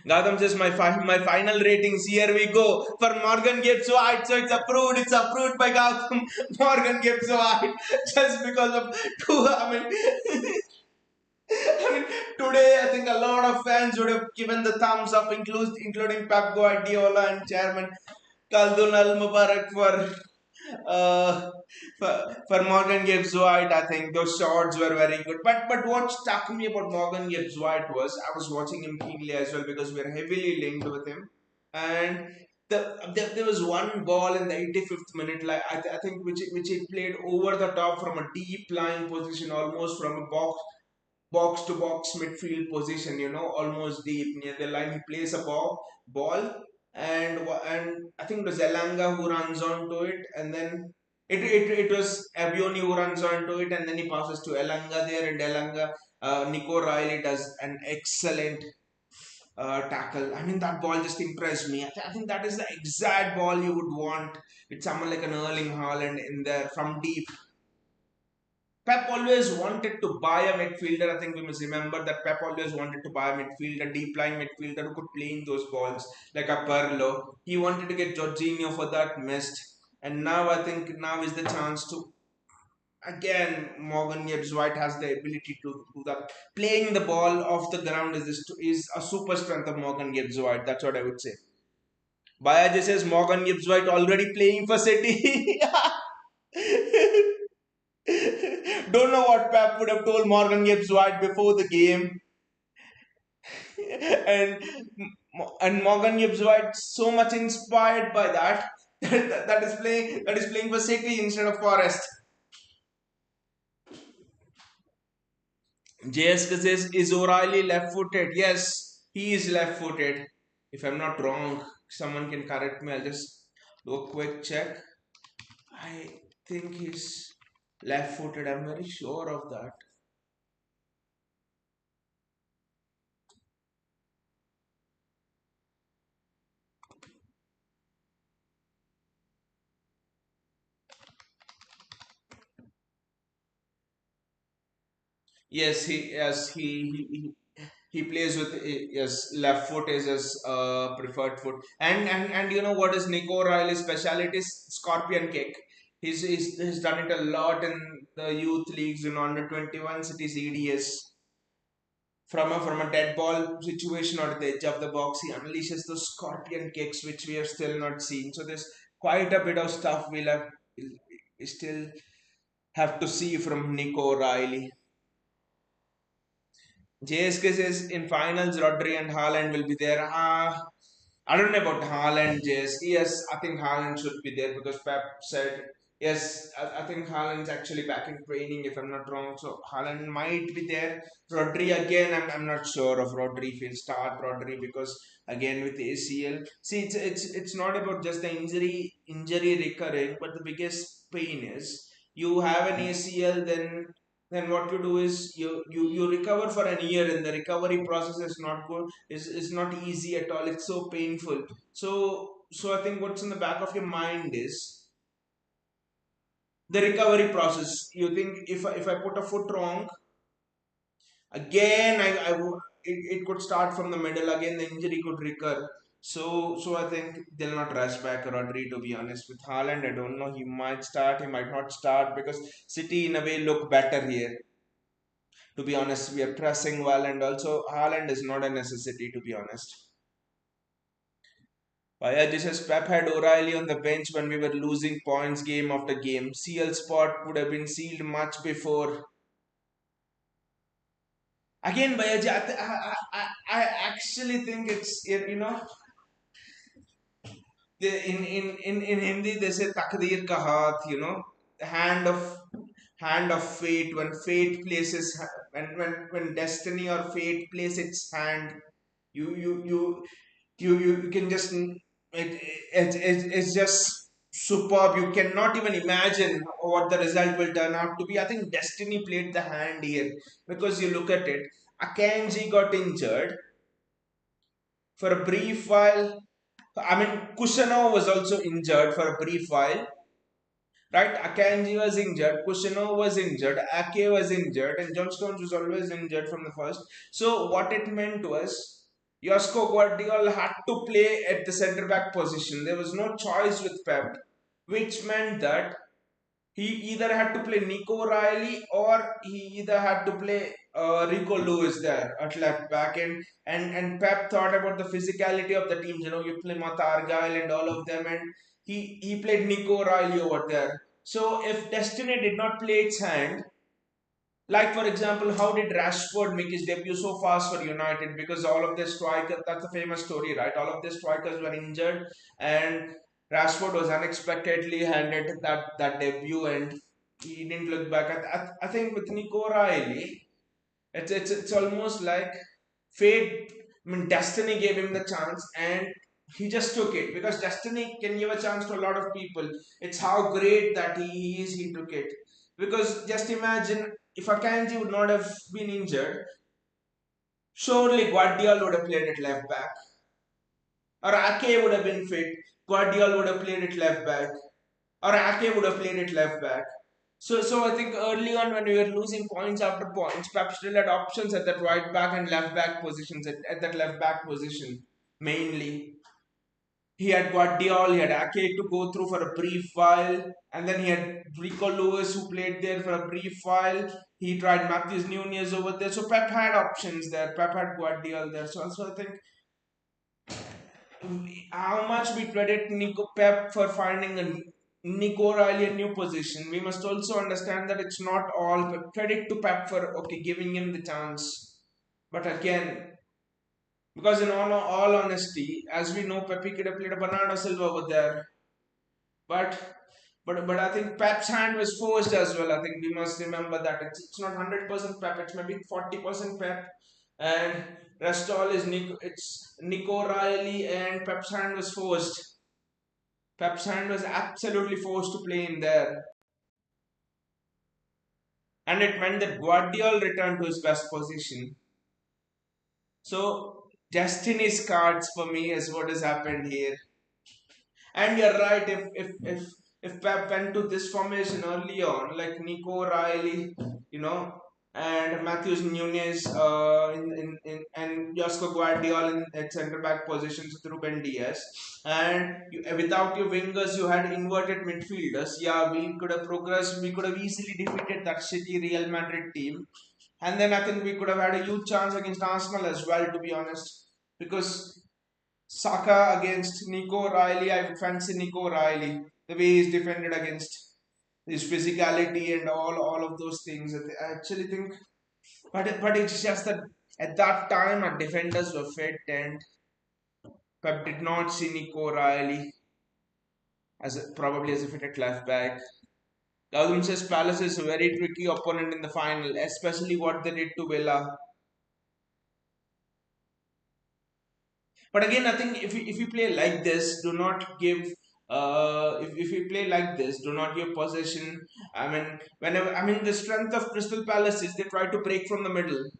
Gautam says my final ratings. Here we go for Morgan Gibbs White. So it's approved. It's approved by Gautam. Morgan Gibbs White just because of two. I mean, today I think a lot of fans would have given the thumbs up, including Pep Guardiola and Chairman Khaldun Al Mubarak uh, for Morgan Gibbs White. I think those shots were very good. But what struck me about Morgan Gibbs White was I was watching him keenly as well because we are heavily linked with him. And there was one ball in the 85th minute, like I think, which he played over the top from a deep lying position, almost from a box to box midfield position, you know, almost deep near the line. He plays a ball and I think it was Elanga who runs onto it, and then it was Abioni who runs onto it, and then he passes to Elanga there, and Elanga, Nico Riley does an excellent tackle. I mean, that ball just impressed me. I think that is the exact ball you would want with someone like an Erling Haaland in there from deep. Pep always wanted to buy a midfielder. I think we must remember that Pep always wanted to buy a midfielder, deep line midfielder who could play in those balls like a Perlo. He wanted to get Jorginho for that, missed. And now I think now is the chance to again. Morgan Gibbs White has the ability to do that. Playing the ball off the ground is a super strength of Morgan Gibbs White. That's what I would say. Bayaji says Morgan Gibbs White already playing for City. Don't know what Pep would have told Morgan Gibbs White before the game, and Morgan Gibbs White so much inspired by that that is playing for City instead of Forest. JSK says, is O'Reilly left-footed? Yes, he is left-footed. If I'm not wrong, someone can correct me. I'll just do a quick check. I think he's left-footed. I'm very sure of that. Yes, he plays with yes, left foot is his preferred foot. And you know what is Nico O'Reilly's specialty is scorpion kick. He's done it a lot in the youth leagues, you know, under 21 cities EDS. From a dead ball situation or at the edge of the box, he unleashes those scorpion kicks which we have still not seen. So there's quite a bit of stuff we still have to see from Nico O'Reilly. JSK says in finals, Rodri and Haaland will be there. I don't know about Haaland, JSK. Yes, I think Haaland should be there because Pep said, yes, I think Haaland's actually back in training if I'm not wrong. So Haaland might be there. Rodri again, I'm not sure of Rodri if he'll start Rodri because again with the ACL. See, it's not about just the injury recurring, but the biggest pain is you have an ACL, then what you do is you recover for an year and the recovery process is not good, is not easy at all. It's so painful. So I think what's in the back of your mind is the recovery process. You think if I put a foot wrong again, it could start from the middle again, the injury could recur. So I think they'll not rush back Rodri, to be honest. With Haaland, I don't know, he might start, he might not start because City in a way look better here. To be honest, we are pressing well, and also Haaland is not a necessity, to be honest. Via Jesus, Pep had O'Reilly on the bench when we were losing points game after game. CL spot would have been sealed much before. Again, Bayaji, I actually think it's, in Hindi they say takdir ka haath, hand of hand of fate. When fate places, when destiny or fate places its hand, you you you you can just it's just superb. You cannot even imagine what the result will turn out to be. I think destiny played the hand here, because you look at it. Akanji got injured for a brief while. I mean, Kusanov was also injured for a brief while, right? Akanji was injured, Kusanov was injured, Ake was injured, and John Stones was always injured from the first. So what it meant was Josko Guardiola had to play at the centre back position. There was no choice with Pep, which meant that he either had to play Nico Riley, or he either had to play Rico Lewis there at left back. And Pep thought about the physicality of the teams. You play Mata Argyle and all of them, and he played Nico Riley over there. So if Destiny did not play its hand, like for example, how did Rashford make his debut so fast for United? Because all of their strikers, that's a famous story, right? All of their strikers were injured, and Rashford was unexpectedly handed that debut, and he didn't look back. I think with Nico Riley, it's almost like fate. I mean, destiny gave him the chance, and he just took it, because destiny can give a chance to a lot of people. It's how great that he is. He took it, because just imagine if Akanji would not have been injured, surely Guardiola would have played at left back, or Ake would have been fit. Guardiola would have played at left back, or Ake would have played at left back. So I think early on, when we were losing points after points, Pep still had options at that right back and left back positions. At that left back position, mainly he had Guardiola, he had Ake to go through for a brief while, and then he had Rico Lewis who played there for a brief while. He tried Matthews Nunez over there. So Pep had options there. Pep had Guardiola there. So also I think how much we credit Nico Pep for finding a Nico Riley a new position. We must also understand that it's not all credit to Pep for giving him the chance. But again, because in all honesty, as we know, Pepe could have played a Bernardo Silva over there. But but I think Pep's hand was forced as well. I think we must remember that it's not 100% Pep. It's maybe 40% Pep, and rest all is Nico. It's Nico Riley, and Pep's hand was forced. Pep's hand was absolutely forced to play in there, and it meant that Guardiola returned to his best position. So destiny's cards for me is what has happened here. And you're right, if Pep went to this formation early on, like Nico Riley, and Matthews Nunez, and Josko Guardiola at centre back positions with Ruben Diaz, and without your wingers, you had inverted midfielders. Yeah, we could have progressed. We could have easily defeated that shitty Real Madrid team, and then I think we could have had a huge chance against Arsenal as well, to be honest, because Saka against Nico Riley, I fancy Nico Riley. The way he's defended against his physicality and all of those things. I actually think, but it's just that at that time our defenders were fit, and Pep did not see Nico Riley probably as a fitted left back. Gautam says Palace is a very tricky opponent in the final, especially what they did to Villa. But again, I think if you play like this, do not give. If you play like this, do not give possession. The strength of Crystal Palace is they try to break from the middle.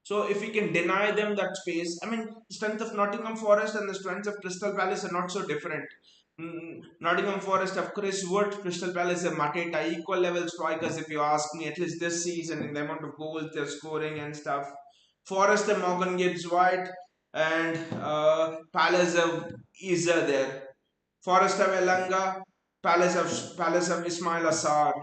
So if we can deny them that space, the strength of Nottingham Forest and the strength of Crystal Palace are not so different. Nottingham Forest have Chris Wood, Crystal Palace have Mateta, equal level strikers if you ask me, at least this season in the amount of goals they're scoring and stuff. Forest have Morgan Gibbs White, and Palace have Isa there. Forest have Elanga, Palace have Ismail Assar.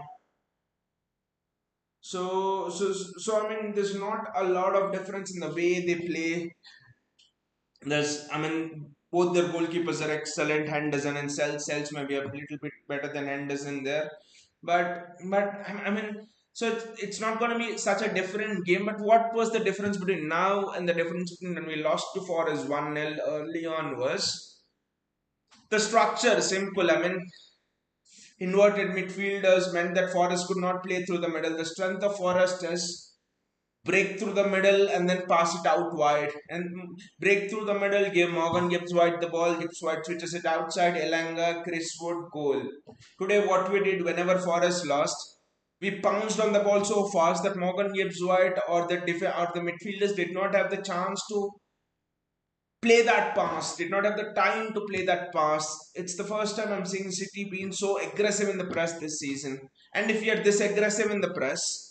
There's not a lot of difference in the way they play. There's, Both their goalkeepers are excellent. Henderson and Sells may be a little bit better than Henderson there, but I mean, so it's not going to be such a different game. But what was the difference between now and the difference between when we lost to Forest 1-0 early on was the structure simple. I mean, inverted midfielders meant that Forest could not play through the middle. The strength of Forest is break through the middle and then pass it out wide. And break through the middle, give Morgan Gibbs White the ball, Gibbs White switches it outside, Elanga, Chris Wood, goal. Today, what we did whenever Forest lost, we pounced on the ball so fast that Morgan Gibbs White or the midfielders did not have the chance to play that pass, did not have the time to play that pass. It's the first time I'm seeing City being so aggressive in the press this season. And if you're this aggressive in the press,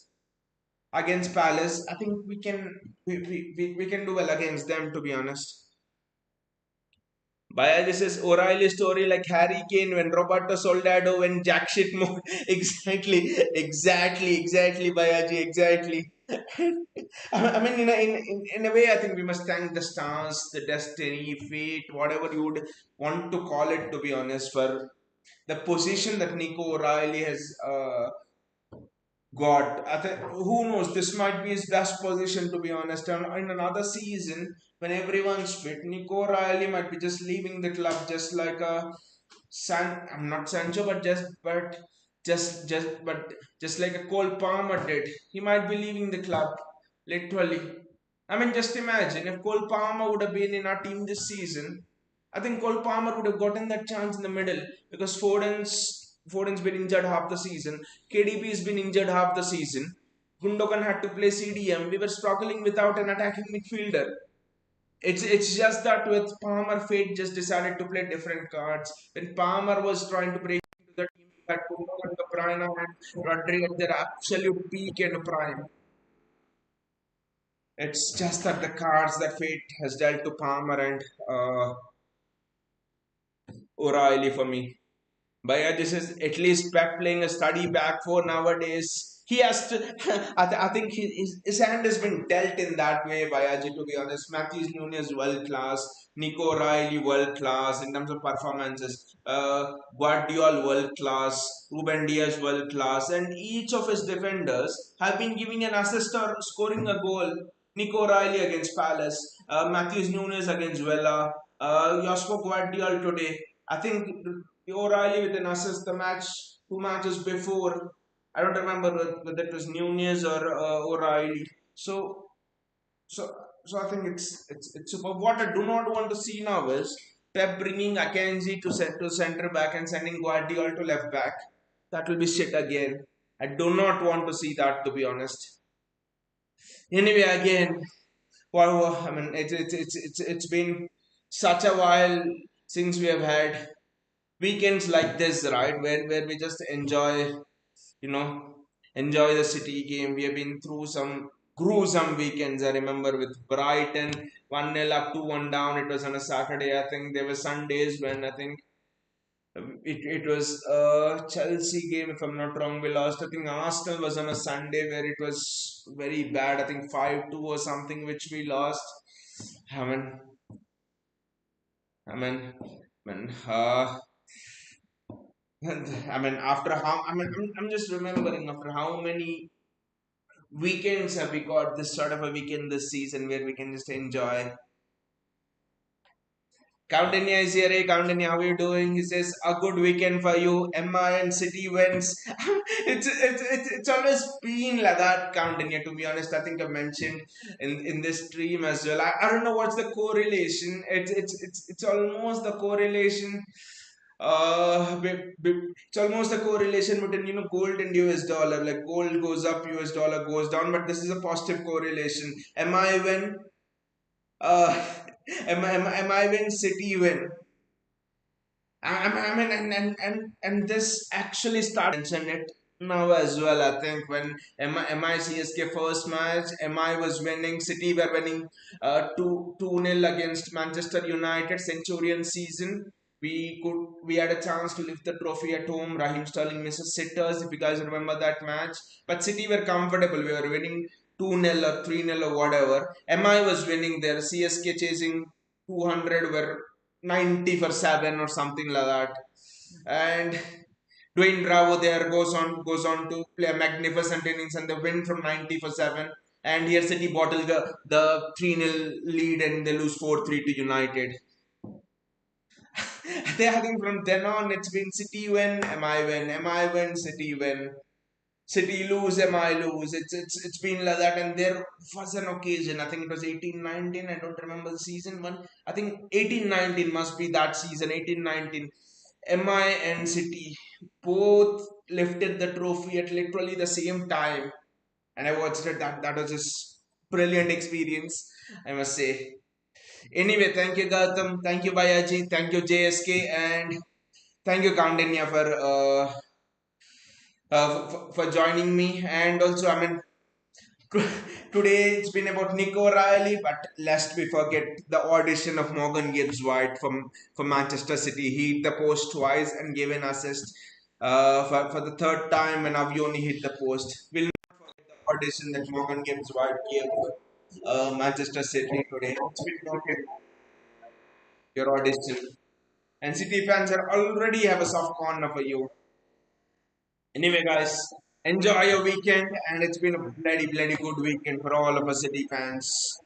against Palace, I think we can do well against them, to be honest. Baya, this is O'Reilly story like Harry Kane when Roberto Soldado when Jack shit mode. Exactly, Bayaji, exactly. I mean, in a way, I think we must thank the stars, the destiny, fate, whatever you would want to call it, to be honest, for the position that Nico O'Reilly has God, I think who knows? This might be his best position to be honest. And in another season, when everyone's fit, Nico Riley might be just leaving the club, just like a I'm not Sancho, but just like a Cole Palmer did. He might be leaving the club, literally. I mean, just imagine if Cole Palmer would have been in our team this season. I think Cole Palmer would have gotten that chance in the middle because Foden's been injured half the season. KDB's been injured half the season. Gundogan had to play CDM. We were struggling without an attacking midfielder. It's just that with Palmer, fate just decided to play different cards. When Palmer was trying to break into the team, that Gundogan, De Bruyne, and Rodri at their absolute peak and prime. It's just that the cards that fate has dealt to Palmer and O'Reilly for me. But yeah, this is at least Pep playing a study back for nowadays. He has to. I think his hand has been dealt in that way by Aji, to be honest. Matthews Nunes world class, Nico Riley world class in terms of performances. Guardiola world class, Ruben Diaz world class, and each of his defenders have been giving an assist or scoring a goal. Nico Riley against Palace, Matthews Nunes against Villa, Josko Guardiola today. I think O'Reilly with an assist the match 2 matches before. I don't remember whether it was Nunez or O'Reilly. So so so I think it's super. What I do not want to see now is Pep bringing Akanji to center back and sending Guardiola to left back. That will be shit again. I do not want to see that, to be honest. Anyway, again, I mean, it's been such a while since we have had weekends like this, right? Where we just you know, enjoy the City game. We have been through some gruesome weekends. I remember with Brighton 1-0 up, 2-1 down. It was on a Saturday. I think there were Sundays when I think it was a Chelsea game, if I'm not wrong. We lost. I think Arsenal was on a Sunday where it was very bad. I think 5-2 or something, which we lost. I mean, I mean, I mean, I mean, after how, I mean, I'm just remembering after how many weekends have we got this sort of a weekend this season where we can just enjoy. Countanya is here. Hey, Countanya, how are you doing? He says, a good weekend for you. Emma and City wins. It's always been like that, Countanya, to be honest. I think I mentioned in this stream as well. I don't know what's the correlation. It's almost the correlation it's almost a correlation between gold and US dollar. Like gold goes up, US dollar goes down, but this is a positive correlation. Am I when uh am I when City win? I mean, and this actually started mention it now as well. I think when MI CSK first match, MI was winning, City were winning 2 nil against Manchester United Centurion season. We had a chance to lift the trophy at home. Raheem Sterling misses sitters, if you guys remember that match. But City were comfortable. We were winning 2 nil or 3 nil or whatever. MI was winning there. CSK chasing 200 were 90 for 7 or something like that. And Dwayne Bravo there goes on to play a magnificent innings and they win from 90 for 7. And here City bottle the 3-0 lead and they lose 4-3 to United. I think from then on it's been City win, am I win, am I win, City win. City lose, am I lose. It's been like that, and there was an occasion. I think it was 18-19. I don't remember the season one. I think 18-19 must be that season. 18-19. MI and City both lifted the trophy at literally the same time, and I watched it. That was just brilliant experience, I must say. Anyway, thank you Gautam, thank you Bayaji, thank you JSK, and thank you Kandinya for joining me. And also, I mean, today it's been about Nico Riley, but lest we forget the audition of Morgan Gibbs White from Manchester City. He hit the post twice and gave an assist for the third time when Avioni hit the post. We'll not forget the audition that Morgan Gibbs White gave Manchester City today. It's been noted, your audition. And City fans are already have a soft corner for you. Anyway, guys, enjoy your weekend, and it's been a bloody, bloody good weekend for all of us City fans.